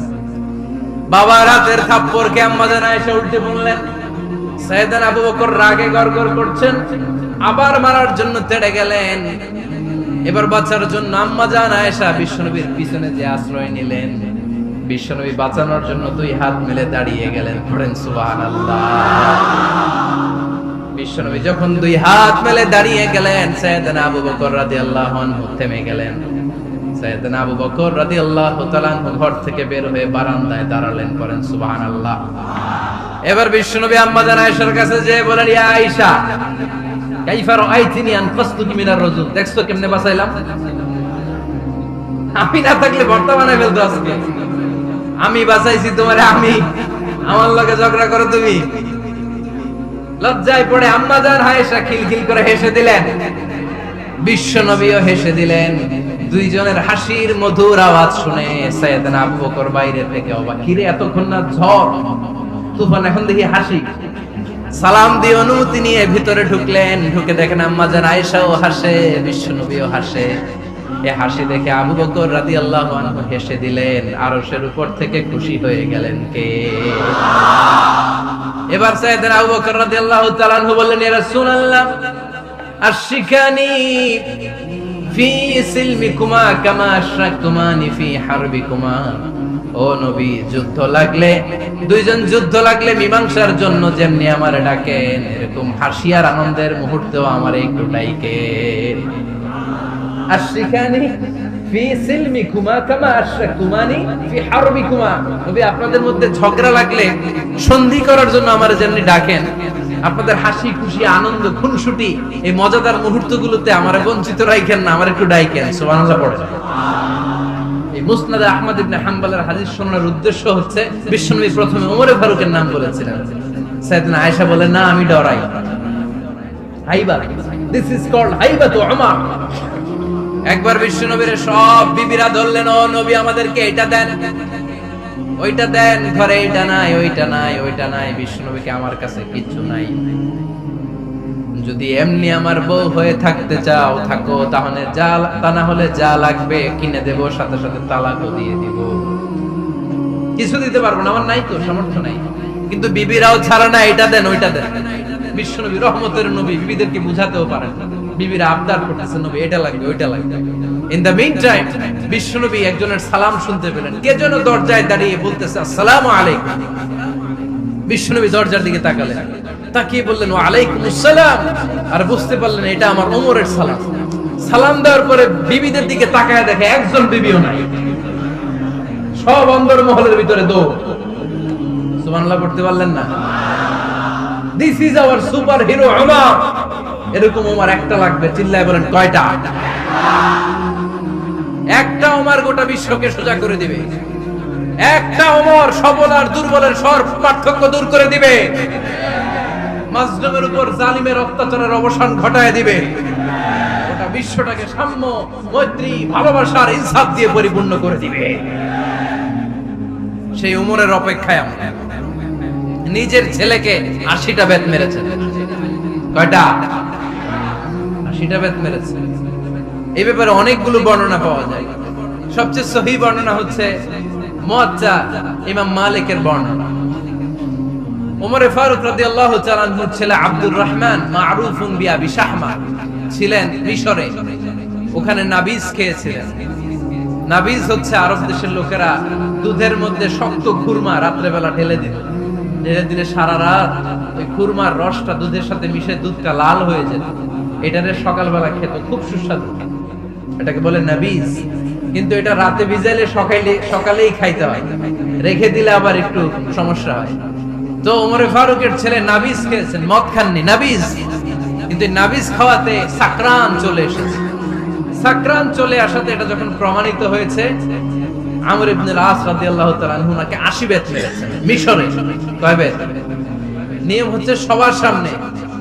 বাবার হাতের থাপ্পড়কে আম্মাজান আয়েশা উল্টে বললেন। সাইয়েদনা আবু বকর রাগে গড়গড় করছেন, আবার মারার জন্য তেড়ে গেলেন। এবার বাঁচার জন্য আম্মাজান আয়েশা বিশ্বনবীর পিছনে যে আশ্রয় নিলেন, বিশ্বনবী বাঁচানোর জন্য দুই হাত মেলে দাঁড়িয়ে গেলেন। পড়েন সুবহানাল্লাহ। বিশ্বনবী যখন দুই হাত মেলে দাঁড়িয়ে গেলেন, সাইয়েদনা আবু বকর রাদিয়াল্লাহু আনহু থেমে গেলেন। সাইয়েদনা আবু বকর রাদিয়াল্লাহু তাআলা আনহু ঘর থেকে বের হয়ে বারান্দায় দাঁড়ালেন। পড়েন সুবহানাল্লাহ। এবার বিশ্বনবী আম্মাজান আয়েশার কাছে যেয়ে বলেন, ইয়া আয়েশা, কাইফা রাআইতিনি আনকাসতুকি মিনার রাজুল, দেখছো কেমনে বাঁচাইলাম? আমি না থাকলে বর্তমানে ফেলতো আজকে। আমি বাঁচাইছি তোমারে, আমি আমার লগে ঝগড়া করো তুমি। লজ্জায় পড়ে আম্মা জান আয়েশা খিলখিল করে হেসে দিলেন, বিশ্ব নবীও হেসে দিলেন। দুইজনের হাসির মধুর আওয়াজ শুনে সাইয়েদনা আবু বকর বাইরে থেকে অবাক, কিরে এতক্ষণ না ঝড় তুফান, এখন দেখি হাসি। সালাম দিয়ে অনুমতি নিয়ে ভিতরে ঢুকলেন, ঢুকে দেখেন আম্মা জান আয়েশাও হাসে, বিশ্ব নবীও হাসে। এ হাসি দেখে আবু বকর রাদিয়াল্লাহু আনহু হেসে দিলেন, আরশের উপর থেকে খুশি হয়ে গেলেন কে? এবার সাইয়েদনা আবু বকর রাদিয়াল্লাহু তাআলা আনহু বললেন, ইয়া রাসূলুল্লাহ আশরিকানি ফি সিলমিকুমা কামা আশরাকতুমানি ফি হারবিকুমা। ও নবী, যুদ্ধ লাগলে, দুইজন যুদ্ধ লাগলে মীমাংসার জন্য যেমনি আমারে ডাকেন, এরকম হাসি আর আনন্দের মুহূর্তেও আমারে একটু ডাকেন। আশরিকানি ফি সিলমিকুমা কামা আশরাকতুমানি ফি হারবিকুমা। নবী, আপনাদের মধ্যে ঝগড়া লাগলে সন্ধি করার জন্য আমারে যেমনি ডাকেন, আপনাদের হাসি খুশি আনন্দ খুনসুটি এই মজাদার মুহূর্তগুলোতে আমারে বঞ্চিত রাখেন না, আমার একটু ডাকেন। সুবহানাল্লাহ পড়ে। এই মুসনাদে আহমদ ইবনে হাম্বলের হাদিস শোনার উদ্দেশ্য হচ্ছে, বিশ্বনবী প্রথমে ওমর ফারুকের নাম বলেছিলেন। সাইয়েদনা আয়েশা বলেন, না আমি ডরাই। হাইবা, দিস ইজ কল্ড হাইবাতু উমর। একবার বিশ্বনবীর সব বিবিরা ধরলেন, ও নবী আমাদেরকে এটা দেন, ওইটা দেন, ঘরে এইটা নাই, ওইটা নাই, ওইটা নাই। বিশ্বনবীকে, আমার কাছে কিচ্ছু নাই, যদি এমনি আমার বউ হয়ে থাকতে চাও থাকো, তাহলে যা, তা না হলে যা লাগবে কিনে দেব, সাথে সাথে তালাকও দিয়ে দিব। কিছু দিতে পারবো না, আমার নাই তো, সামর্থ্য নাই। কিন্তু বিবিরাও ছাড়া না, এটা দেন ওইটা দেন। বিশ্বনবী রহমতের নবী, বিবিদেরকে বুঝাতেও পারেন, বিবিরা আবদার করতেছে, নবী এটা লাগবে ওইটা লাগবে। ইন দ্য মিন টাইম বিশ্বনবী একজনের সালাম শুনতে পেলেন, কে যেন দরজায় দাঁড়িয়ে বলতেছে আসসালামু আলাইকুম। বিশ্বনবী দরজার দিকে তাকালেন, তাকিয়ে বললেন ওয়া আলাইকুমুস সালাম, আর বুঝতে পারলেন এটা আমার ওমরের সালাম। সালাম দেওয়ার পরে বিবিদের দিকে তাকায় দেখে একজন বিবিও নাই, সব অন্দর মহলের ভিতরে দৌড়। সুবহানাল্লাহ পড়তে পারলেন না? This is our super hero Omar. এরকম ওমর একটা লাগবে, চিল্লায় বলেন কয়টা? একটা ওমর গোটা বিশ্বকে সোজা করে দিবে। একটা ওমর সবল আর দুর্বলের সব পার্থক্য দূর করে দিবে, মাজলুমের উপর জালিমের অত্যাচারের অবসান ঘটায় দিবে, গোটা বিশ্বটাকে সাম্য, মৈত্রী, ভালোবাসার ইনসাফ দিয়ে পরিপূর্ণ করে দিবে। সেই ওমরের অপেক্ষায় আমরা। নিজের ছেলেকে 80টা বেত মেরেছেন। কয়টা? 80টা বেত মেরেছেন। এই ব্যাপারে অনেকগুলো বর্ণনা পাওয়া যায়। সবচেয়ে সহিহ বর্ণনা হচ্ছে মুয়াত্তা ইমাম মালিকের বর্ণনা। ওমর ফারুক রাদিয়াল্লাহু তাআলা আনহুর ছেলে আব্দুর রহমান মারুফুন বিআবি শাহমা ছিলেন মিশরে, ওখানে নাবিজ খেয়েছিলেন। নাবিজ হচ্ছে আরব দেশের লোকেরা দুধের মধ্যে শক্ত খুরমা রাত্রে বেলা ঢেলে দিত, ঢেলে দিলে সারা রাত ওই খুরমার রসটা দুধের সাথে মিশে দুধটা লাল হয়ে যেত। এটারে সকালবেলা খেত, খুব সুস্বাদু, এটাকে বলে নাবিজ। কিন্তু এটা রাতে ভিজাইলে সকালেই খাইতে হয়, রেখে দিলে আবার একটু সমস্যা হয়। তো ওমর ফারুকের ছেলে নাবিজ খেয়েছেন, মদ খাননি, নাবিজ। কিন্তু নাবিজ খাওয়াতে সাকরান চলে এসেছে। সাকরান চলে আসাতে এটা যখন প্রমাণিত হয়েছে, আমর ইবনে আল-আস রাদিয়াল্লাহু তাআলা আনহু নাকি 80 বেত মেরেছেন মিশরে। কয় বেত? নিয়ম হচ্ছে সবার সামনে,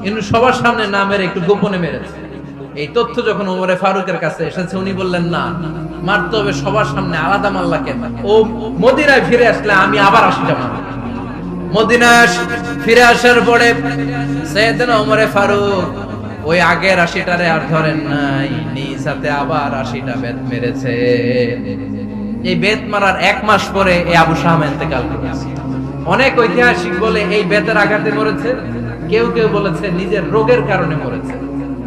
কিন্তু সবার সামনে না মেরে একটু গোপনে মেরেছে। এই তথ্য যখন ওমর ফারুকের কাছে এসেছে, উনি বললেন না, মারতে হবে সবার সামনে, আলাদা মাল্লা কেন? ও মদিনায় ফিরে আসলে আমি আবার 80টা মারব। মদিনায় ফিরে আসার পরে সাইয়েদনা ওমর ফারুক ওই আগের 80টারে আর ধরেন নাই, নিজ হাতে আবার 80টা বেত মেরেছে। এই বেত মারার 1 মাস পরে এই আবু শাহম ইন্তেকাল করেছে। অনেক ঐতিহাসিক বলে এই বেতের আঘাতে মরেছে, কেউ কেউ বলেছে নিজের রোগের কারণে মরেছে।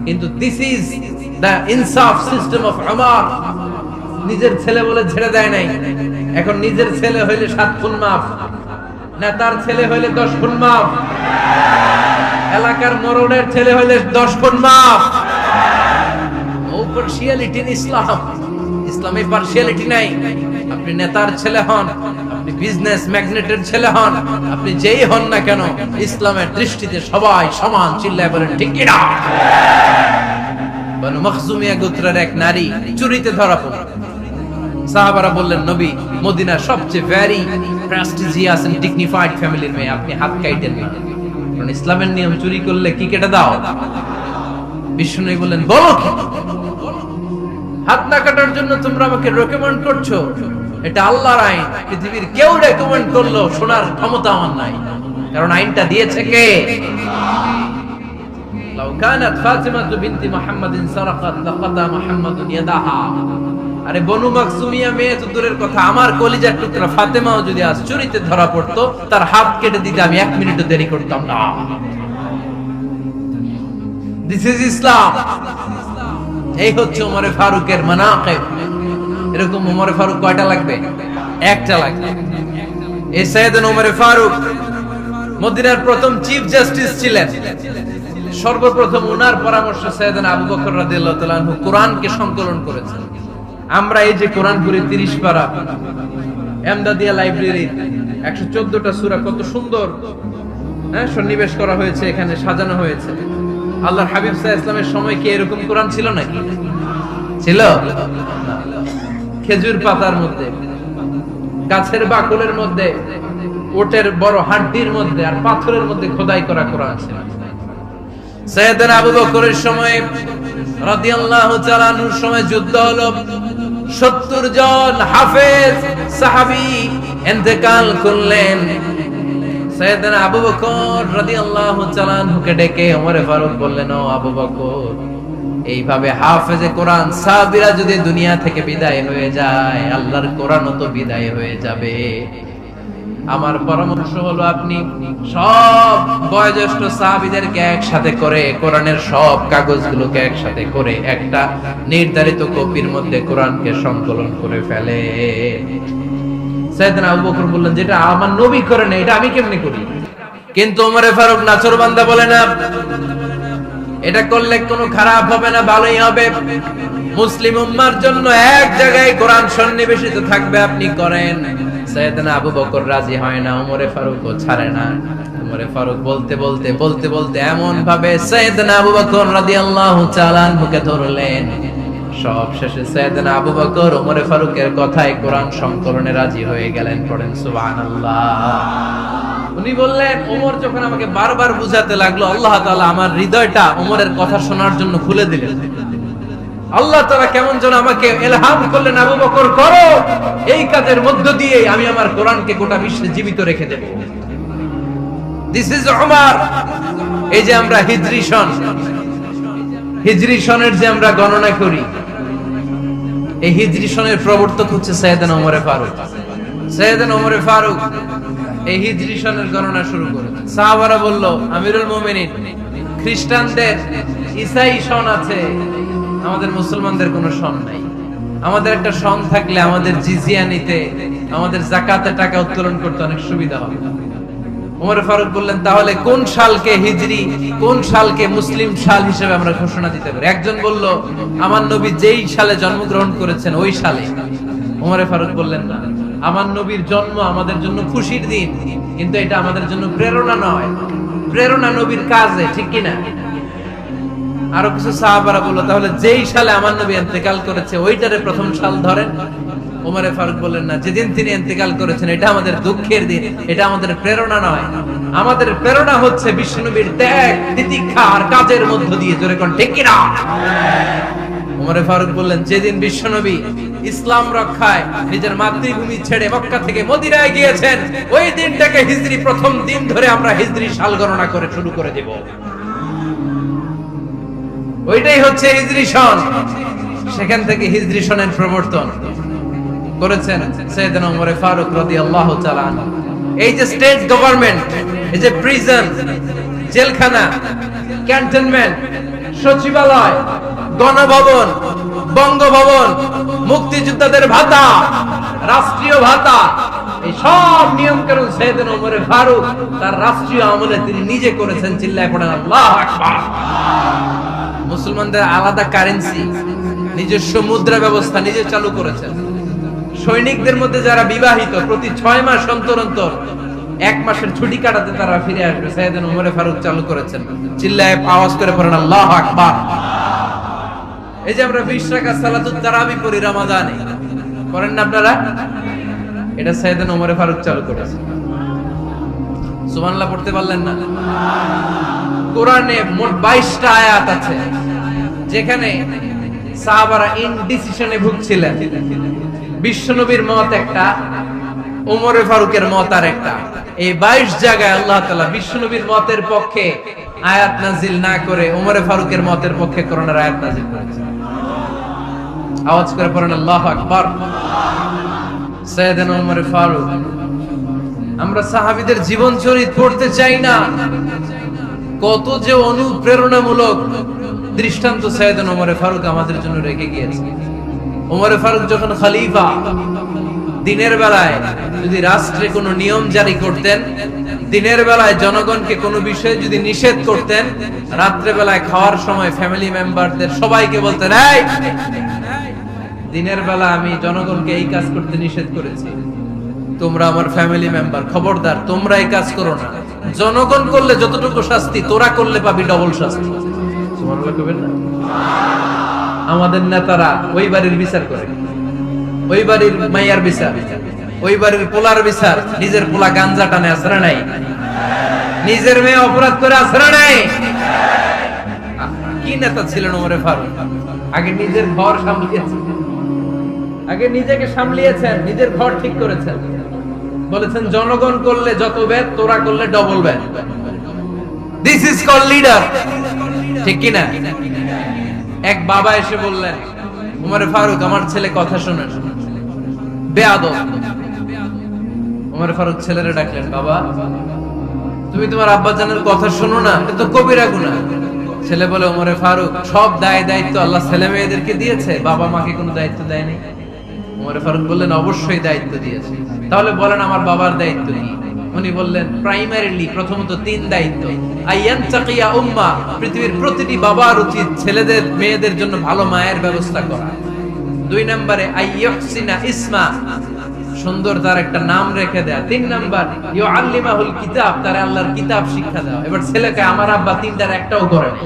কিন্তু দিস ইজ দ্য ইনসাফ সিস্টেম অফ উমর। নিজের ছেলে বলে ছেড়ে দেয় নাই। এখন নিজের ছেলে হইলে 7 খুন মাফ, নেতার ছেলে হইলে 10 খুন মাফ, এলাকার মোড়লের ছেলে হইলে 10 খুন মাফ। ও পার্সিয়ালিটি ইন ইসলাম। ইসলামে পার্সিয়ালিটি নাই। আপনি নেতার ছেলে হন, আপনি বিজনেস ম্যাগনেটের ছেলে হন, আপনি যেই হন না কেন, ইসলামের দৃষ্টিতে সবাই সমান। চিল্লায় বলেন ঠিক কি না? বনু মখজুমিয়া গোত্রের এক নারী চুরিতে ধরা পড়ল। সাহাবারা বললেন, নবী, মদিনার সবচেয়ে ভেরি প্রেস্টিজিয়াস এন্ড ডিগনিফাইড ফ্যামিলির মেয়ে, আপনি হাত কাইটেন। কারণ ইসলামের নিয়ম চুরি করলে কি কেটে দাও? বিষ্ণু বললেন, বলো কি? হাত না কাটার জন্য তোমরা আমাকে রেকমেন্ড করছো? এটা আল্লাহর আইন, পৃথিবীর কেউ রেকমেন্ড করলো শোনার ক্ষমতা আমার নাই, কারণ আইনটা দিয়েছে কে? লাউ কানাত ফাতিমা বিনতি মুহাম্মাদিন সারাকাত লাকাতা মুহাম্মাদুন ইয়াদাহা। আরে বনু মাকসুমিয়া মেয়ে তো দূরের কথা, আমার কলিজার টুকরা ফাতেমাও যদি আজ চুরিতে ধরা পড়তো, তার হাত কেটে দিতে আমি 1 মিনিটও দেরি করতাম না। দিস ইজ ইসলাম। এই হচ্ছে ওমরে ফারুকের মানাকিব। এরকম ওমরে ফারুক কয়টা লাগবে? একটা লাগবে। এই সাইয়েদনা ওমরে ফারুক মদিনার প্রথম চিফ জাস্টিস ছিলেন। সর্বপ্রথম ওনার পরামর্শে সাইয়েদনা আবু বকর রাদিয়াল্লাহু তাআলা আনহু কোরআনকে সংকলন করেছেন। আমরা এই যে কোরআন পড়ি 30 পারা, এমদাদিয়া লাইব্রেরি 114টা সূরা, কত সুন্দর সন্নিবেশ করা হয়েছে, এখানে সাজানো হয়েছে। আল্লাহর হাবিব সাল্লাল্লাহু আলাইহি ওয়াসাল্লামের সময় কি এরকম কোরআন ছিল নাকি? ছিল? খেজুর পাতার মধ্যে, গাছের বাকলের মধ্যে, ওটের বড় হাড্ডির মধ্যে আর পাথরের মধ্যে খোদাই করা কোরআন ছিল। সাইয়েদনা আবু বকরের সময় রাদিয়াল্লাহু তাআলা আনহুর সময় যুদ্ধ হলো, 70 জন হাফেজ সাহাবী ইন্তেকাল করলেন। সাইয়েদনা আবু বকর রাদিয়াল্লাহু তাআলা আনহুকে ডেকে ওমরে ফারুক বললেন, ও আবু বকর, এইভাবে হাফেজে কোরআন সাহাবীরা যদি দুনিয়া থেকে বিদায় হয়ে যায়, আল্লাহর কোরআনও তো বিদায় হয়ে যাবে। আমার পরামর্শ হলো আপনি সব বয়োজ্যেষ্ঠ সাহাবীদেরকে একসাথে করে কোরআনের সব কাগজগুলোকে একসাথে করে একটা নির্ধারিত কপির মধ্যে কোরআনকে সংকলন করে ফেলে। সাইয়েদনা আবু বকর বললেন, যেটা আমার নবী করে না, এটা আমি কেমনে করি? কিন্তু ওমরে ফারুক নাছোড়বান্দা বলে না, এটা করলে কোনো খারাপ হবে না, ভালোই হবে। মুসলিম উম্মার জন্য এক জায়গায় কোরআন সন্নিবেশিত থাকবে, আপনি করেন। সাইয়েদনা আবু বকর রাজি হয় না, ওমরে ফারুকও ছাড়ে না। ওমরে ফারুক বলতে বলতে বলতে বলতে এমন ভাবে সাইয়েদনা আবু বকর রাদিয়াল্লাহু তাআলা আনহুকে ধরলেন, সব শেষে সাইয়েদনা আবু বকর ওমরে ফারুকের কথায় কোরআন সংকলনে রাজি হয়ে গেলেন। পড়েন সুবহানাল্লাহ। উনি বললেন, ওমর যখন আমাকে বারবার বুঝাতে লাগলো, আল্লাহ তাআলা আমার হৃদয়টা ওমরের কথা শোনার জন্য খুলে দিলেন। আল্লাহ তাআলা কেমন যেন আমাকে ইলহাম করলেন, আবু বকর করো, এই কাজের মধ্য দিয়ে আমি আমার কোরআনকে গোটা বিশ্বে জীবিত রেখে দেব। This is Umar. এই যে আমরা হিজরি সনের যে আমরা গণনা করি, এই হিজরি সনের প্রবর্তক হচ্ছে সাইয়েদনা ওমরে ফারুক। সাইয়েদনা ওমরে ফারুক এই হিজরি সনের গণনা শুরু করেছেন। সাহাবারা বলল, আমিরুল মুমিনিন, খ্রিস্টানদের ঈসাই সন আছে, আমাদের মুসলমানদের কোনো সন নাই। আমাদের একটা সন থাকলে আমাদের জিজিয়া নিতে, আমাদের যাকাতের টাকা উত্তোলন করতে অনেক সুবিধা হবে। ওমর ফারুক বললেন, তাহলে কোন সালকে হিজরি, কোন সালকে মুসলিম সাল হিসেবে আমরা ঘোষণা দিতে পারি? একজন বলল, আমার নবী যেই সালে জন্মগ্রহণ করেছেন ওই সালে। ওমর ফারুক বললেন, না, আমার নবীর জন্ম আমাদের জন্য খুশির দিন, কিন্তু এটা আমাদের জন্য প্রেরণা নয়। প্রেরণা নবীর কাজে, ঠিক কিনা? আরো কিছু সাহাবারা বলল, তাহলে যেই সালে আমার নবী ইন্তেকাল করেছে ওইটারে প্রথম সাল ধরেন। ওমর ফারুক বললেন, না, যেদিন তিনি ইন্তেকাল করেছেন এটা আমাদের দুঃখের দিন, এটা আমাদের প্রেরণা নয়। আমাদের প্রেরণা হচ্ছে বিশ্বনবীর ত্যাগ, তিতিক্ষা আর কাজের মধ্য দিয়ে। জোরে কোন ঠিক কিনা? ওমর ফারুক বললেন, যেদিন বিশ্বনবী ইসলাম রক্ষায় নিজের মাতৃভূমি ছেড়ে মক্কা থেকে মদিনায় গিয়েছেন, ওই দিনটাকে হিজরি প্রথম দিন ধরে আমরা হিজরি সাল গণনা করে শুরু করে দেব। ওইটাই হচ্ছে হিজরি সন। সেখান থেকে হিজরি সনের প্রবর্তন করেছেন সাইয়েদনা ওমর ফারুক রাদিয়াল্লাহু তাআলা আনহু। এই যে স্টেট গভর্নমেন্ট, এই যে প্রিজন, জেলখানা, ক্যান্টনমেন্ট, সচিবালয়, গণভবন, বঙ্গভবন, মুক্তিযোদ্ধাদের ভাতা, রাষ্ট্রীয় ভাতা, এই সব নিয়ম কানুন সাইয়েদনা ওমর ফারুক তার রাষ্ট্রীয় আমলে তিনি নিজে করেছেন। চিল্লায় পড়েন আল্লাহু আকবার। মুসলমানদের আলাদা কারেন্সি, নিজস্ব মুদ্রা ব্যবস্থা নিজে চালু করেছেন। সৈনিকদের মধ্যে যারা বিবাহিত, প্রতি 6 মাস অন্তর অন্তর 1 মাসের ছুটি কাটাতে তারা ফিরে আসবে, সাইয়েদনা ওমর ফারুক চালু করেছেন। চিল্লায় আওয়াজ করে পড়েন আল্লাহু আকবার। এই যে আমরা 20 রাকাত সালাতুত তারাবি পড়ি রমাদানে, করেন না আপনারা? এটা সাইয়েদনা ওমর ফারুক চালু করেছেন। সুবহানাল্লাহ পড়তে পারলেন না? কোরআনে মোট 22টা আয়াত আছে যেখানে সাহাবারা ইনডিসিশনে ভুগছিলেন। বিশ্বনবীর মত একটা, ওমরে ফারুকের মত আর একটা। এই 22 জায়গায় আল্লাহ তাআলা বিশ্বনবীর মতের পক্ষে আয়াত নাজিল না করে ওমরে ফারুকের মতের পক্ষে কোরআনের আয়াত নাজিল করেছেন। আওয়াজ করে পড়েন আল্লাহু আকবার। সাইয়েদনা ওমর ফারুক। আমরা সাহাবীদের জীবন চরিত পড়তে চাই না, কত যে অনুপ্রেরণামূলক দৃষ্টান্ত সাইয়েদনা ওমর ফারুক আমাদের জন্য রেখে গিয়েছে। ওমর ফারুক যখন খলিফা, দিনের বেলায় যদি রাষ্ট্রে কোনো নিয়ম জারি করতেন, দিনের বেলায় জনগণকে কোনো বিষয়ে যদি নিষেধ করতেন, রাত্রে বেলায় খাওয়ার সময় ফ্যামিলি মেম্বারদের সবাইকে বলতেন, এই দিনের বেলা আমি জনগণকে এই কাজ করতে নিষেধ করেছি, তোমরা আমার ফ্যামিলি মেম্বার, খবরদার তোমরা এই কাজ করো না। জনগণ করলে যতটুকু শাস্তি, তোরা করলে পাবি ডবল শাস্তি। সুবহানাল্লাহ কইবেন না? আমাদের নেতারা ওই বাড়ির বিচার করে, ওই বাড়ির মাইয়ার বিচার, ওই বাড়ির পোলার বিচার, নিজের পোলা গাঞ্জা টানে আসরা নাই, নিজের মেয়ে অপরাধ করে আসরা নাই। কি নেতা ছিলেন ওমর ফারুক! আগে নিজের ঘর সামলিয়েছেন, আগে নিজেকে সামলিয়েছেন, নিজের ঘর ঠিক করেছেন। বলেছেন জনগণ করলে যত বেদ, তোরা করলে double Veda. This is call leader. ঠিক কি না? এক বাবা এসে বললেন, ওমর ফারুক আমার ছেলে কথা শোনে, বেয়াদব। ওমর ফারুক ছেলেরে ডাকলেন, বাবা তুমি তোমার আব্বা জানের কথা শোনো না, এটা তো কবিরা গুনাহ। ছেলে বলে, ওমর ফারুক সব দায় দায়িত্ব আল্লাহ ছেলে মেয়েদেরকে দিয়েছে, বাবা মাকে কোনো দায়িত্ব দেয়নি। ওমর ফারুক বললেন, অবশ্যই দায়িত্ব দিয়েছে। তাহলে বলেন আমার বাবার দায়িত্ব কি? উনি বললেন, প্রাইমারিলি প্রথমত 3 দায়িত্ব। আইয়ান চাকিয়া উম্মাহ, পৃথিবীর প্রতিটি বাবার উচিত ছেলেদের মেয়েদের জন্য ভালো মায়ের ব্যবস্থা করা। 2 নম্বরে আইয়ুহসিনা ইসমা, সুন্দর তার একটা নাম রেখে দেয়া। 3 নাম্বার ইউআল্লিমাহুল কিতাব, তার আল্লাহর কিতাব শিক্ষা দেওয়া। এবার ছেলেকে আমার আব্বা 3টার একটাও করে না।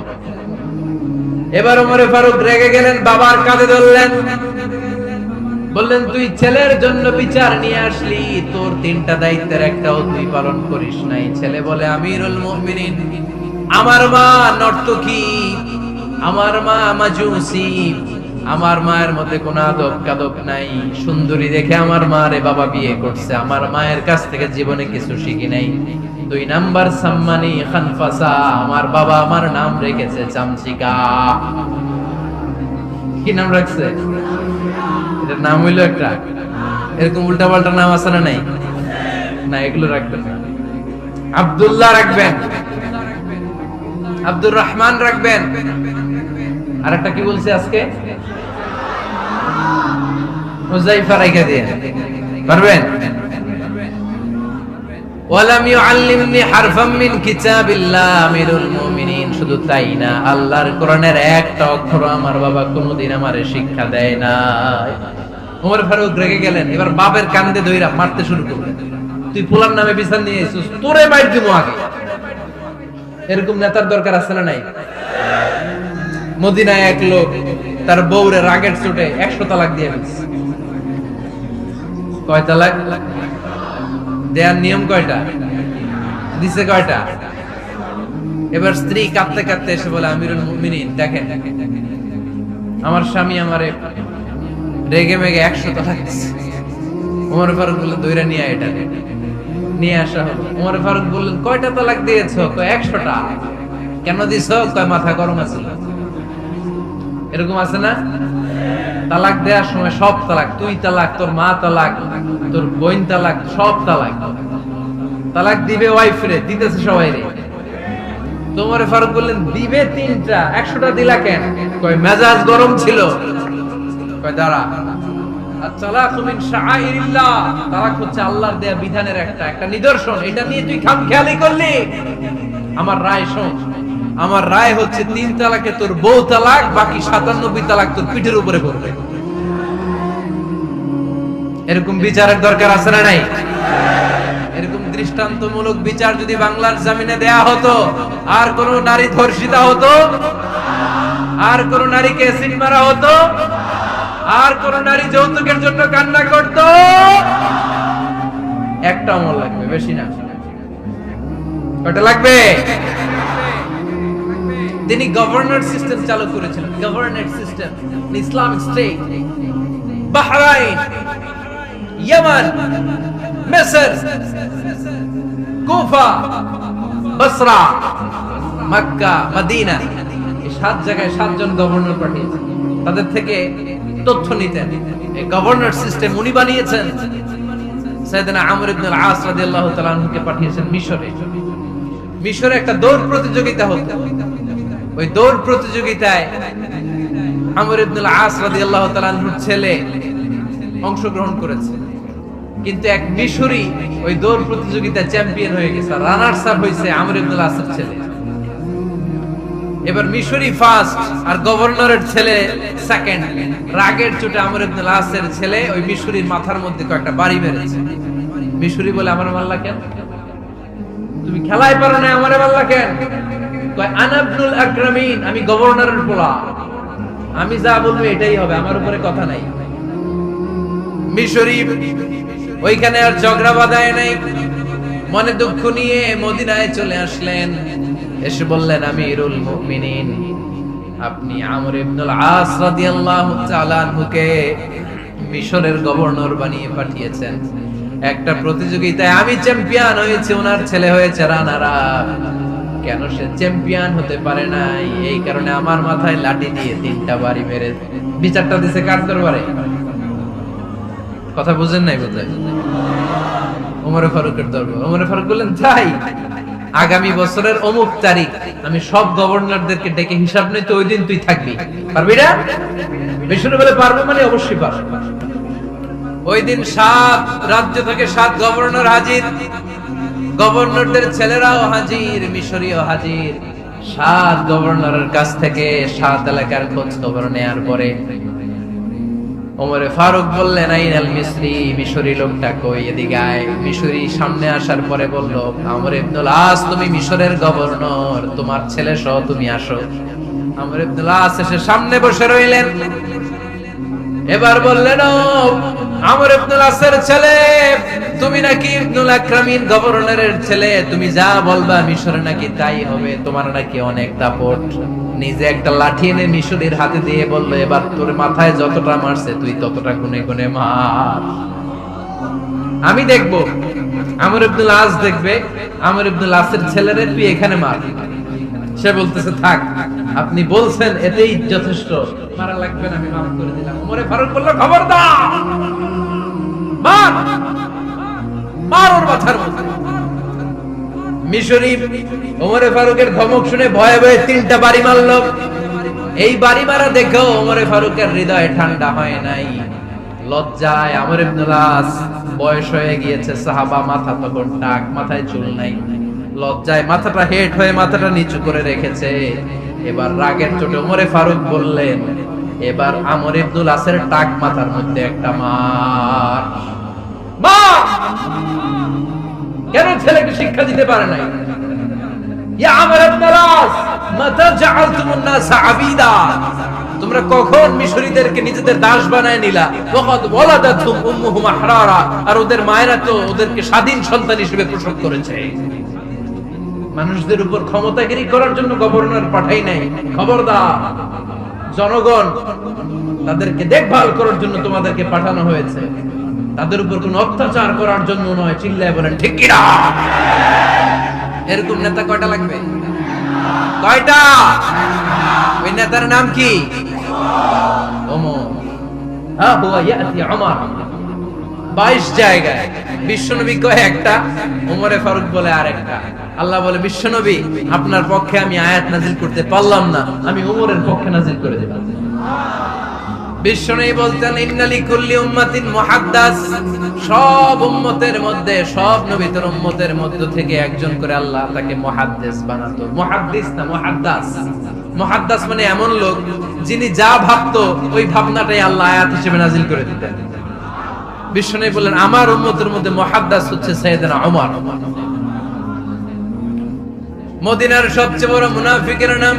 এবার ওমর ফারুক রেগে গেলেন, বাবার কাঁধে ধরলেন, বললেন তুই ছেলের জন্য বিচার নিয়ে আসলি, তোর 3টা দায়িত্বের একটাও তুই পালন করিস নাই। ছেলে বলে, আমিরুল মুমিনিন আমার মা নর্তকী, আমার মা মাজুসি, আমার মায়ের মধ্যে কোনো আদব কাদব নাই, সুন্দরী দেখে আমার মা রে বাবা বিয়ে করছে, আমার মায়ের কাছ থেকে জীবনে কিছু শিখি নাই। 2 নাম্বার সাম্মানি খানফাসা, আমার বাবা আমার নাম রেখেছে চামচিকা। কি নাম রাখছে? এটার নাম হইলো একটা, এরকম উল্টা পাল্টা নাম আছে না? নাই না, এগুলো রাখবেন না। আব্দুল্লাহ রাখবেন, আব্দুর রহমান রাখবেন। আর একটা কি বলছে আজকে? হুযায়ফা রাইখা দিয়ে পারবেন? ওয়ালাম ইউআল্লিমনি হারফাম মিন কিতাবিল্লাহ আমিরুল মুমিনিন। শুধু তাই না, আল্লাহর কোরআনের একটা অক্ষর আমার বাবা কোনোদিন আমারে শিক্ষা দেয় না। ওমর ফারুক রেগে গেলেন, এবার বাপের কান্দে ধইরা মারতে শুরু করলেন। তুই পোলার নামে বিচার নিয়ে এসেছিস, তোরে মাইর দিব আগে। এরকম নেতার দরকার আছে না নাই? মদিনায় এক লোক তার বউরে রাগের চোটে 100 তালাক দিয়ে ফেলছে। কয় তালাক দেয়ার নিয়ম? কয়টা দিছে? কয়টা? এবার স্ত্রী কাঁদতে কাঁদতে এসে বলে, আমিরুল মুমিনিন দেখেন, আমার স্বামী আমারে রেগে মেগে 100 তালাক দিছে। ওমর ফারুক বললেন, দইরা নিয়ে এটা নিয়ে আসা হলো। ওমর ফারুক বললেন, কয়টা তালাক দিয়েছো? কয় 100টা। কেন দিছো? কয় মাথা গরম আছিল। এরকম আছে না? তালাক দেওয়ার সময় সব তালাক, তুই তালাক, তোর মা তালাক, তোর বোন তালাক, সব তালাক। তালাক দিবে ওয়াইফ রে, দিতেছে সবাই রে। তোমার ফারুক বললেন, দিবে 3টা, 100টা দিলা কেন? কয় মেজাজ গরম ছিল। কয় দাঁড়া, আত-তালাকু মিন শাআইরিল্লাহ, তালাক হচ্ছে আল্লাহর দেয়া বিধানের একটা নিদর্শন। এটা নিয়ে তুই খামখেয়ালি করলি? আমার রায় শোন, আমার রায় হচ্ছে 3 তালাকে তোর বউ তালাক, বাকি 97 তালাক তোর পিঠের উপরে পড়বে। এরকম বিচারের দরকার আছে না নাই? এরকম দৃষ্টান্তমূলক বিচার যদি বাংলার জমিনে দেয়া হতো, আর কোন নারী ধর্ষিতা হতো, আর কোন নারীকে অ্যাসিড মারা হতো, আর কোন নারী যৌতুকের জন্য কান্না করত, একটা আমল লাগবে, বেশি না। কয়টা লাগবে? তিনি গভর্নর সিস্টেম চালু করেছিলেন, governor system, Islamic state. Bahrain, Yemen, মিসর, কুফা, বসরা, মক্কা, মদিনা, এই 7 জায়গায় 7 জন গভর্নর পাঠিয়েছেন। তাদের থেকে তথ্য নিতেন। এই গভর্নর সিস্টেম উনি বানিয়েছেন। সাইয়েদনা আমর ইবনে আল-আস রাদিয়াল্লাহু তাআলা আনহুকে পাঠিয়েছেন মিশরে। মিশরে একটা দৌড় প্রতিযোগিতা হতো। ওই দৌড় প্রতিযোগিতায় আমর ইবনে আল-আস রাদিয়াল্লাহু তাআলা আনহুর ছেলে অংশগ্রহণ করেছে, কিন্তু এক মিশরি ওই দৌড় প্রতিযোগিতায় চ্যাম্পিয়ন হয়ে গেছে। রানার্স আপ হয়েছে আমর ইবনে আল-আসের ছেলে। এবার মিশরি ফার্স্ট আর গভর্নরের ছেলে সেকেন্ড। রাগের চোটে আমর ইবনে আল-আসের ছেলে ওই মিশরির মাথার মধ্যে কয়েকটা বাড়ি মেরেছে। মিশরি বলে, আমার মারলা কেন? তুমি খেলায় পারো না, আমারে মারলা কেন? কয় আনা ইবনুল আকরামিন, আমি গভর্নরের পোলা, আমি যা বলবো এটাই হবে, আমার উপরে কথা নাই। মিশরি ওইখানে আর ঝগড়া বাঁধায় নাই, মনে দুঃখ নিয়ে মদিনায় চলে আসলেন। এসে বললেন, আমিরুল মুমিনিন, আপনি আমর ইবনুল আস রাদিয়াল্লাহু তাআলা আনহুকে মিশরের গভর্নর বানিয়ে পাঠিয়েছেন। একটা প্রতিযোগিতায় আমি চ্যাম্পিয়ন হয়েছি, ওনার ছেলে হয়েছে রানার আপ। কেন সে চ্যাম্পিয়ন হতে পারে নাই? এই কারণে আমার মাথায় লাঠি দিয়ে 3টা বাড়ি মেরে বিচারটা দিছে কার দরবারে? কথা বুঝেন নাই বোধহয়? ওমর ফারুকের দরবার। ওমর ফারুক বললেন, তাই আগামী বছরের অমুক তারিখ আমি সব গভর্নরদেরকে ডেকে হিসাব নিতে, ওই দিন তুই থাকবি, পারবি না? মিশরে বলে, পারবো মানে অবশ্যই পারবো। ওই দিন 7 রাজ্য থেকে 7 গভর্নর হাজির, গভর্নরদের ছেলেরাও হাজির, মিশরীয় হাজির। 7 গভর্নরের কাছ থেকে 7 এলাকার খোঁজ খবর নেয়ার পরে ওমরে ফারুক বললেন, আইনাল মিসরি, মিশরি লোকটা কই, এদিকে আয়। মিশরি সামনে আসার পরে বলল, আমর ইবনুল আস, তুমি মিশরের গভর্নর, তোমার ছেলে সহ তুমি আসো। আমর ইবনুল আস এসে সামনে বসে রইলেন। এবার বললেন, ও আমর ইবনুল আসের ছেলে, তুমি নাকি ইবনুল আকরামিন গভর্নরের ছেলে, তুমি যা বলবা মিশরে নাকি তাই হবে, তোমার নাকি অনেক দাপট। নিজে একটা লাঠি এনে মিশরীর হাতে দিয়ে বলল, এবার তোর মাথায় যতটা মারছে তুই ততটা গুনে গুনে মার, আমি দেখবো। আমর ইবনুল আস দেখবে আমর ইবনুল আসের ছেলেরে, তুই এখানে মার। সে বলতেছে, থাক, আপনি বলছেন এতেই যথেষ্ট, মারা লাগবে না, আমি মাফ করে দিলাম। ওমরে ফারুক বলল, খবরদার, মার, মার ওর মাথার মধ্যে। মিশরি ওমরে ফারুকের ধমক শুনে ভয়ে ভয়ে 3টা বাড়ি মারল। এই বাড়ি মারা দেখেও ওমরে ফারুকের হৃদয় ঠান্ডা হয় নাই। লজ্জায় আমর ইবনুল আস, বয়স হয়ে গিয়েছে, সাহাবা, মাথা তখন টাক, মাথায় চুল নাই, লজ্জায় মাথাটা হেট হয়ে মাথাটা নিচু করে রেখেছে। এবার রাগের চোটে ওমরে ফারুক বললেন, এবার আমর ইবনুল আসের টাক মাথার মধ্যে একটা মার। কেন ছেলেকে শিক্ষা দিতে পারে নাই? ইয়া আমর ইবনুল আস, মাতা জাআলতুমুন নাস আবিদা, তোমরা কখন মিশরীদেরকে নিজেদের দাস বানায় নিলা? ওয়াকাদ ওয়ালাদাতুম উম্মুহুম আহরারা, আর ওদের মায়েরা তো ওদেরকে স্বাধীন সন্তান হিসেবে প্রসব করেছে। মানুষদের উপর ক্ষমতাগিরি করার জন্য গভর্নর পাঠাই নাই। খবরদার, জনগণ তাদেরকে দেখভাল করার জন্য তোমাদেরকে পাঠানো হয়েছে, তাদের উপর কোন অত্যাচার করার জন্য নয়। চিল্লায় বলেন ঠিক কি না? এরকম নেতা কয়টা লাগবে? কয়টা? ওই নেতার নাম কি? ওমর। হ্যাঁ, হুয়া ইয়াতি ওমর। 22 জায়গায় বিশ্বনবী কয় একটা, ওমরে ফারুক বলে আরেকটা। আল্লাহ বলে, বিশ্বনবী, আপনার পক্ষে আমি আয়াত নাজিল করতে পারলাম না, আমি ওমরের পক্ষে নাজিল করে দিলাম। বিশ্বনবী বলতেন, ইন্নালি কুল্লি উম্মাতিন মুহাদ্দাস, সব উম্মতের মধ্যে, সব নবীদের উম্মতের মধ্য থেকে একজন করে আল্লাহ তাকে মুহাদ্দিস বানাতো। মুহাদ্দিস না, মুহাদ্দাস। মুহাদ্দাস মানে এমন লোক যিনি যা ভাবতো ওই ভাবনাটাই আল্লাহ আয়াত হিসেবে নাজিল করে দিতেন। বিশ্বনবী বললেন, আমার উম্মতের মধ্যে মুহাদ্দাস হচ্ছে সাইয়েদনা ওমর। মদিনার সবচেয়ে বড় মুনাফিকের নাম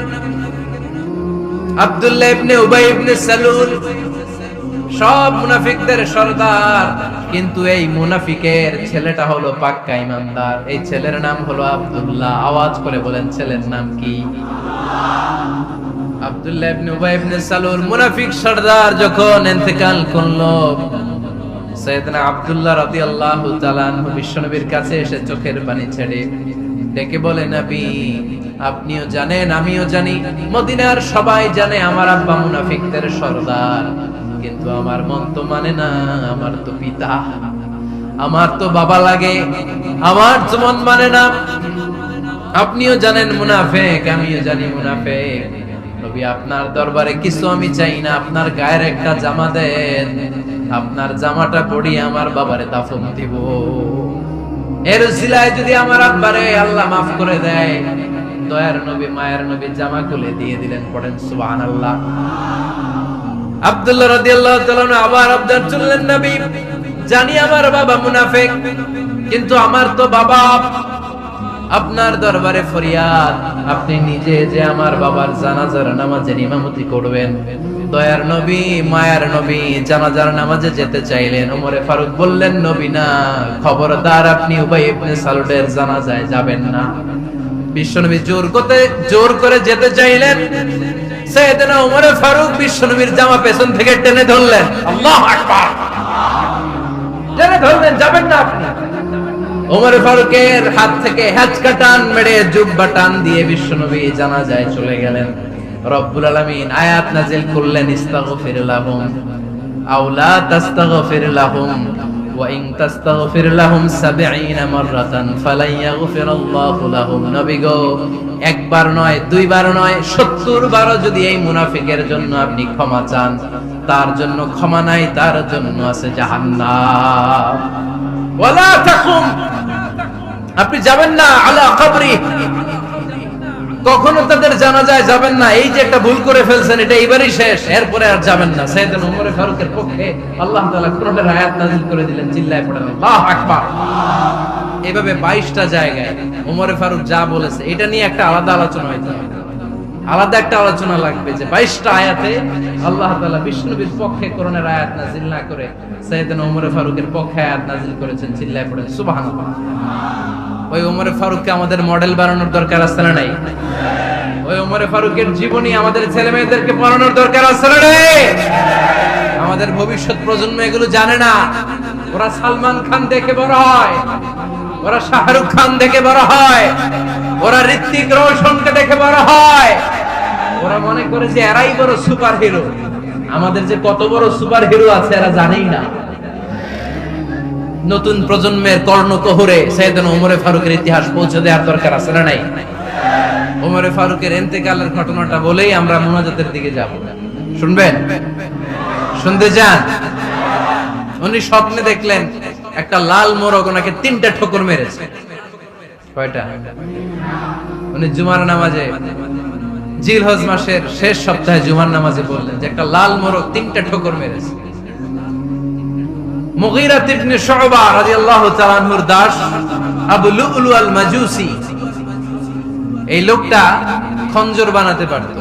আব্দুল্লাহ ইবনে উবাই ইবনে সালুল। সব মুনাফিকদের সরদার, কিন্তু এই মুনাফিকের ছেলেটা হলো পাক্কা ইমানদার। এই ছেলের নাম হলো আব্দুল্লাহ। আওয়াজ করে বলেন ছেলের নাম কি? আব্দুল্লাহ ইবনে উবাই ইবনে সালুল মুনাফিক সরদার যখন ইন্তেকাল করলো, সাইয়েদনা আব্দুল্লাহ রাদিয়াল্লাহু তাআলা আনহু বিশ্বনবীর কাছে এসে চোখের পানি ছেড়ে ডেকে বলে, নবী আপনিও জানেন আমিও জানি, মদিনার সবাই জানে আমার আব্বা মুনাফিকদের সরদার, কিন্তু আমার মন তো মানে না, আমার তো পিতা, আমার তো বাবা লাগে, আমার তো মন মানে না। আপনিও জানেন মুনাফিক, আমিও জানি মুনাফিক। নবী আপনার দরবারে কিছু আমি চাই না, আপনার গায়ের একটা জামা দেন, আপনার জামাটা পরিয়ে আমার বাবারে দাফন দিব। এর উসিলায় যদি আমার আব্বারে আল্লাহ মাফ করে দেয়, দয়ার নবী মায়ের নবী জামা খুলে দিয়ে দিলেন। পড়েন সুবহানাল্লাহ। আব্দুল্লাহ রাদিয়াল্লাহু তাআলা আবার আবদার চললেন, নবী জানি আমার বাবা মুনাফিক, কিন্তু আমার তো বাবা। আপনার দরবারে ফরিয়াদ, আপনি নিজে যে আমার বাবার জানাজার নামাজের ইমামতি করবেন। দয়ার নবী মায়ার নবী জানাজার নামাজে যেতে চাইলেন। ওমরে ফারুক বললেন, নবী না, খবরদার আপনি উবাই ইবনে সালুলের জানাজায় যাবেন না। বিশ্বনবী জোর করে যেতে চাইলেন। সাইয়েদনা ওমরে ফারুক বিশ্বনবীর জামা পেছন থেকে টেনে ধরলেন। আল্লাহু আকবার। টেনে ধরলেন, যাবেন না আপনি। ওমর ফারুকের হাত থেকে হ্যাচকা টান মেরে জুব্বা টান দিয়ে বিশ্বনবী জানাজায় চলে গেলেন। রব্বুল আলামিন আয়াত নাযিল করলেন, ইস্তাগফির লাহুম আও লা তাস্তাগফির লাহুম ওয়া ইন তাস্তাগফির লাহুম ৭০ মাররাতান ফালান ইয়াগফিরাল্লাহু লাহুম। নবী গো, একবার নয় দুইবার নয় ৭০ বারও যদি এই মুনাফিকের জন্য আপনি ক্ষমা চান, তার জন্য ক্ষমা নাই, তার জন্য আছে জাহান্নাম। ওয়ালা তাকুম, আপনি যাবেন না আলা কবরি, কখনো তাদের জানাজায় যাবেন না। এই যে একটা ভুল করে ফেলছেন, এটা এবারই শেষ, এরপরে আর যাবেন না। সাইয়েদনা ওমর ফারুকের পক্ষে আল্লাহ তাআলা কোরআনের আয়াত নাযিল করে দিলেন। চিল্লায় পড়েন আল্লাহু আকবার। এভাবে 22টা জায়গায় ওমর ফারুক যা বলেছে, এটা নিয়ে একটা আলাদা আলোচনা হইতে হবে, আলাদা একটা আলোচনা লাগবে যে 22টা আয়াতে আল্লাহ তাআলা বিশ্বনবীর পক্ষে কোরআনের আয়াত নাযিল না করে সাইয়েদনা ওমর ফারুকের পক্ষে আয়াত নাযিল করেছেন। চিল্লায় পড়েন সুবহানাল্লাহ। ওই ওমর ফারুককে আমাদের মডেল বানানোর দরকার আছে না নাই? ওই ওমর ফারুকের জীবনী আমাদের ছেলে মেয়েদেরকে পড়ানোর দরকার আছে না নাই? আমাদের ভবিষ্যৎ প্রজন্ম এগুলো জানে না। ওরা সালমান খান দেখে বড় হয়, ওরা শাহরুখ খান দেখে বড় হয়, ওরা ঋত্বিক রোশনকে দেখে বড় হয়। ওরা মনে করে যে এরাই বড় সুপার হিরো। আমাদের যে কত বড় সুপার হিরো আছে এরা জানেই না। নতুন প্রজন্মের কর্ণকোহরে সাইয়েদনা ওমর ফারুকের ইতিহাস পৌঁছে দেওয়ার দরকার আছে না নাই? ওমর ফারুকের ইন্তেকালের ঘটনাটা বলেই আমরা মুনাজাতের দিকে যাব। শুনবেন? শুনতে চান? উনি স্বপ্নে দেখলেন একটা লাল মোরগ ওনাকে 3টা ঠোকর মেরেছে। কয়টা? উনি জুমার নামাজে, জিলহজ মাসের শেষ সপ্তাহে জুমার নামাজে বললেন যে একটা লাল মোরগ 3টা ঠোকর মেরেছে। মুগীরা ইবনে শুবা রাদিয়াল্লাহু তাআলা আনহুর দাস আবু লুলু আল মাজুসি, এই লোকটা খঞ্জর বানাতে পারত।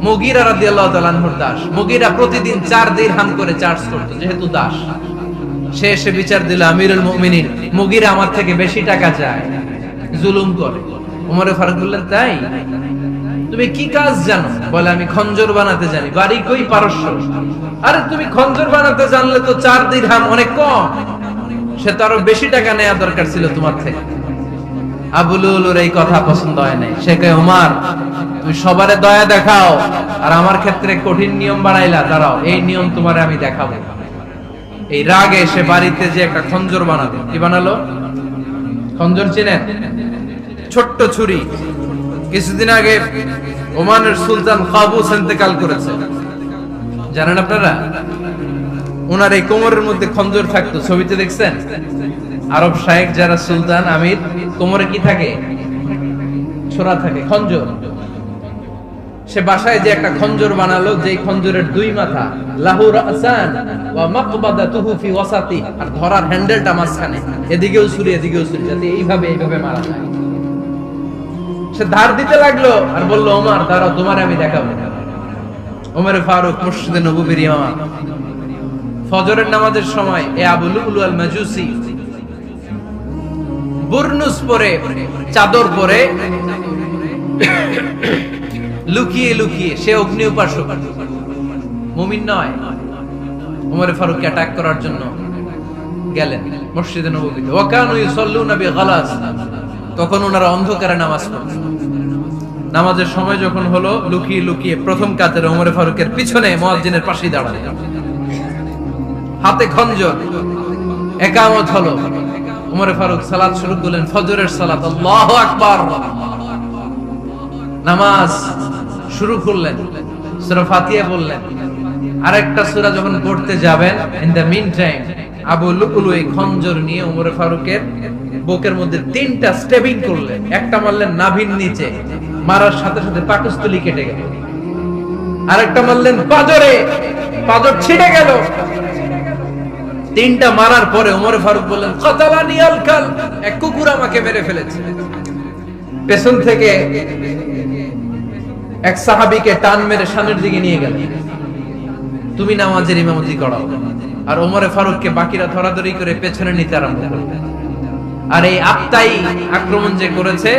মুগীরা রাদিয়াল্লাহু তাআলা আনহুর দাস। মুগীরা প্রতিদিন 4 দিরহাম করে চার্জ করত, যেহেতু দাস। সে এসে বিচার দিল, আমিরুল মুমিনিন, মুগীরা আমার থেকে বেশি টাকা চায়, জুলুম করে। ওমর ফারুক বললেন, তাই? তুমি কি কাজ জানো? বলে, আমি খঞ্জর বানাতে জানি। বাড়ি কই? পারস্য। আরে তুমি খঞ্জর বানাতে জানলে তো 4 দিরহাম অনেক কম, সে তো আরো বেশি টাকা নেওয়া দরকার ছিল তোমার থেকে। আবু লুলুর এই কথা পছন্দ হয় নাই। সে কয়, ওমর তুমি সবারে দয়া দেখাও আর আমার ক্ষেত্রে কঠিন নিয়ম বানাইলা, দাঁড়াও এই নিয়ম তোমারে আমি দেখাবো। এই রাগে সে বাড়িতে যে একটা খঞ্জর বানালো। কি বানালো? খঞ্জর চিনেন? ছোট্ট ছুরি। কিছুদিন আগে ওমানের সুলতান কাবুস ইন্তেকাল করেছে, জানেন আপনারা? ওনার এই কোমরের মধ্যে খঞ্জর থাকতো, ছবিতে দেখছেন? আরব শায়েখ যারা সুলতান আমির, কোমরে কি থাকে? ছোরা থাকে, খঞ্জর। সে বাসায় যে একটা খঞ্জর বানালো, যে খঞ্জরের 2 মাথা, লাহু রাসান ওয়া মাকবাদাতুহু ফি ওয়াসাতি, আর ধরার হ্যান্ডেলটা মাঝখানে, এদিকেও ছুরি এদিকেও ছুরি, যাতে এইভাবে মারা যায়। সে ধার দিতে লাগলো আর বলল, ওমর দাঁড়াও, তোমারে আমি দেখাবো। ওমর ফারুক মসজিদে নববীর ইমাম, ফজরের নামাজের সময় এ আবু লুলু আল মাজুসি বুরনুস পরে, চাদর পরে, লুকিয়ে লুকিয়ে, সে অগ্নি উপাসক, মুমিন নয়, ওমর ফারুককে অ্যাটাক করার জন্য গেলেন মসজিদে নববীতে। ওয়া কানু ইউসাল্লুনা বিগালাস, তখন ওনারা অন্ধকারে নামাজ পড়তেন। নামাজের সময় যখন হলো, লুকিয়ে লুকিয়ে প্রথম কাতারে ওমর ফারুকের পিছনে মুয়াজ্জিনের পাশেই দাঁড়ালেন, হাতে খঞ্জর, ইকামত হলো। ওমর ফারুক সালাত শুরু করলেন, ফজরের সালাত, আল্লাহু আকবার, নামাজ শুরু করলেন, সূরা ফাতিহা বললেন। আরেকটা সূরা যখন পড়তে যাবেন, in the meantime Abu Lulu এই খঞ্জর নিয়ে ওমর ফারুকের বুকের মধ্যে 3টা স্টেবিং করলেন। একটা মারলেন নাভির নিচে, মারার সাথে সাথে পাকস্থলী কেটে গেল। আরেকটা মারলেন পাজরে, পাজর ছিঁড়ে গেল। 3টা মারার পরে ওমর ফারুক বললেন, কাতালানি আল কাল, এক কুকুর আমাকে মেরে ফেলেছে। পেছন থেকে এক সাহাবীকে টান মেরে সামনের দিকে নিয়ে গেল, তুমি নামাজের ইমামতি করাও। আর ওমর ফারুককে বাকিরা ধরাধরি করে পেছনে নিতে আরম্ভ করলেন। আর এই আত্মাই আক্রমণ যে করেছে,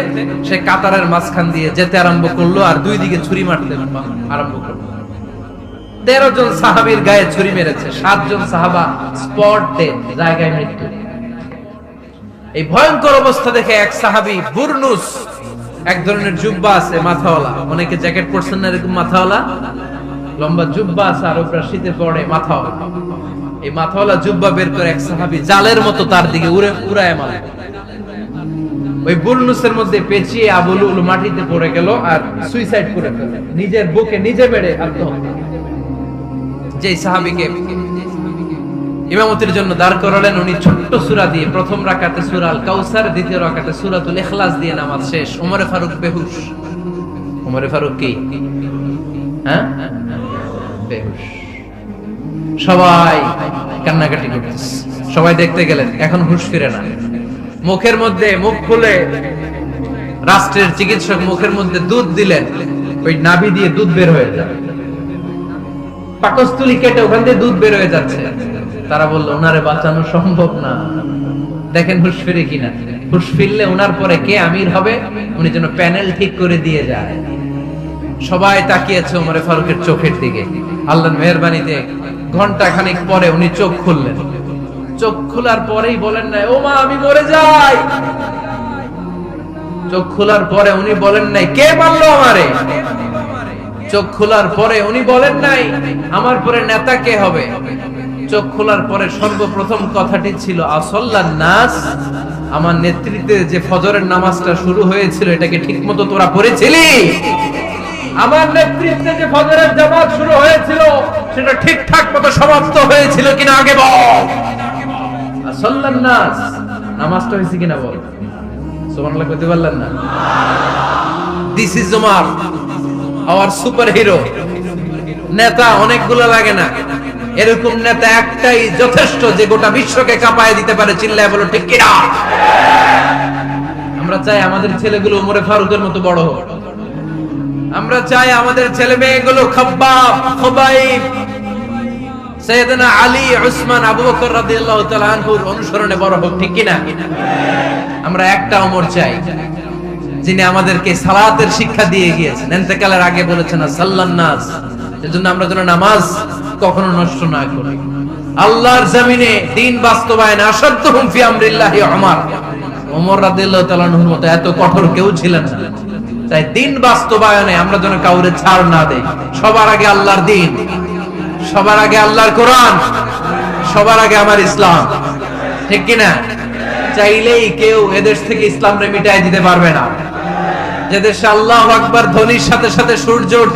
সে কাতারের মাঝখান দিয়ে যেতে আরম্ভ করলো, আর দুই দিকে ছুরি মারতে আরম্ভ করলো। 13 জন সাহাবীর গায়ে ছুরি মেরেছে, 7 জন সাহাবা স্পট ডেথ, জায়গায় মৃত্যু। এই ভয়ঙ্কর অবস্থা দেখে এক সাহাবী বুরনুস, এক ধরনের জুব্বা আছে মাথাওয়ালা, অনেকে জ্যাকেট পরছেন না এরকম মাথাওয়ালা, লম্বা জুব্বা আছে, আর উপরে শীতে পড়ে মাথাওয়ালা। এই মাথাওয়ালা জুব্বা বের করে এক সাহাবী জালের মতো তার দিকে উড়ায় মারে। ওই বুরনুসের মধ্যে পেঁচিয়ে আবু লুলু মাটিতে পড়ে গেল আর সুইসাইড করে ফেলল, নিজের বুকে নিজে মেরে আত্মহত্যা। যে সাহাবীকে ইমামতির জন্য দাঁড় করালেন, উনি ছোট্ট সূরা দিয়ে প্রথম রাকাতে সূরা আল কাউসার, দ্বিতীয় রাকাতে সূরাতুল ইখলাস দিয়ে নামাজ শেষ। ওমর ফারুক বেহুশ। ওমর ফারুক কি বেহুশ। সবাই কান্নাকাটি করতেছে, সবাই দেখতে গেলেন, এখন হুঁশ ফিরে না। মুখের মধ্যে, মুখ খুলে রাষ্ট্রের চিকিৎসক মুখের মধ্যে দুধ দিলেন, ওই নাভি দিয়ে দুধ বের হয়ে যায়, পাকস্থলী কেটে ওখান দিয়ে দুধ বের হয়ে যাচ্ছে। তারা বলল, ওনারে বাঁচানো সম্ভব না, দেখেন হুঁশ ফিরে কিনা। হুঁশ ফিরলে ওনার পরে কে আমির হবে, উনি যেন প্যানেল ঠিক করে দিয়ে যায়। সবাই তাকিয়েছে ওমর ফারুকের চোখের দিকে। আল্লাহর মেহেরবানিতে ঘন্টা খানিক পরে উনি চোখ খুললেন। চোখ খোলার পরেই বলেন নাই, ও মা আমি মরে যাই। চোখ খোলার পরে উনি বলেন নাই, কে মারলো আমারে। চোখ খোলার পরে উনি বলেন নাই, আমার পরে নেতা কে হবে। চোখ খোলার পরে সর্বপ্রথম কথাটি ছিল, আসল্লান নাস, আমার নেতৃত্বে যে ফজরের নামাজটা শুরু হয়েছিল, এটাকে ঠিকমতো তোরা পড়েছিলি? আমার নেতৃত্বে যে ফজরের জামাত শুরু হয়েছিল, সেটা ঠিকঠাক মতো সমাপ্ত হয়েছিল কিনা আগে বল। আসল্লান নাস, নামাজটা হয়েছে কিনা বল। সুবহানাল্লাহ কইতে পারলেন না? This is Umar, hour super hero. নেতা অনেকগুলো লাগে না, এরকম নেতা একটাই যথেষ্ট, যে গোটা বিশ্বকে কাঁপায় দিতে পারে। চিল্লায় বলো ঠিক কিনা? আমরা চাই আমাদের ছেলেগুলো ওমর ফারুকের মতো বড় হোক। আমরা চাই আমাদের ছেলে মেয়েগুলো খাব্বাব, খুবাইব, সাইয়েদনা আলী, উসমান, আবু বকর রাদিয়াল্লাহু তাআলা আনহুর অনুসরণে বড় হোক, ঠিক কিনা? আমরা একটা ওমর চাই, যিনি আমাদেরকে সালাতের শিক্ষা দিয়ে গিয়েছেন, ইন্তেকালের আগে বলেছেন সাল্লান নাস। এজন্য আমরা যেন নামাজ কখনো নষ্ট না করি। আল্লাহর জমিনে দ্বীন বাস্তবায়নে আশাদ্দুহুম ফি আমরিল্লাহি ওমর। ওমর রাদিয়াল্লাহু তাআলা আনহুর মতো এত কঠোর কেউ ছিলেন না। তাই দ্বীন বাস্তবায়নে আমরা যেন কাউরে ছাড় না দেই। সবার আগে আল্লাহর দ্বীন, সবার আগে আল্লাহর কোরআন, সবার আগে আমার ইসলাম, ঠিক কিনা? চাইলেই কেউ এদেশ থেকে ইসলামরে মিটাই দিতে পারবে না। যে দেশে আল্লাহু আকবার ধ্বনির সাথে সাথে সূর্য ওঠে,